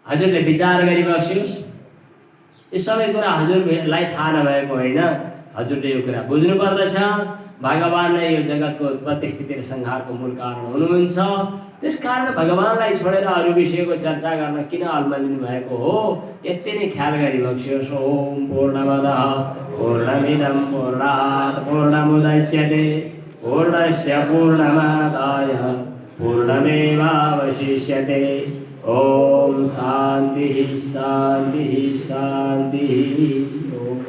हजुरले विचार गरिबक्सियोस्। यो सबै कुरा हजुरलाई थाहा नभएको होइन, हजुरले यो कुरा बुझ्नु पर्दछ। भगवान नै यो जगतको उत्पत्ति स्थिति र संहारको मूल कारण हुनुहुन्छ। त्यसकारण भगवानलाई छोडेर अरू विषयको चर्चा गर्न किन अल्मलिनु भएको हो, यति नै ख्याल गरिबक्सियोस्। ओम पूर्णमदः पूर्णमिदं पूर्णात् पूर्णमुदच्यते पूर्णस्य पूर्णमादाय पूर्णमेवावशिष्यते। ओम शान्तिः शान्तिः शान्तिः। ओम।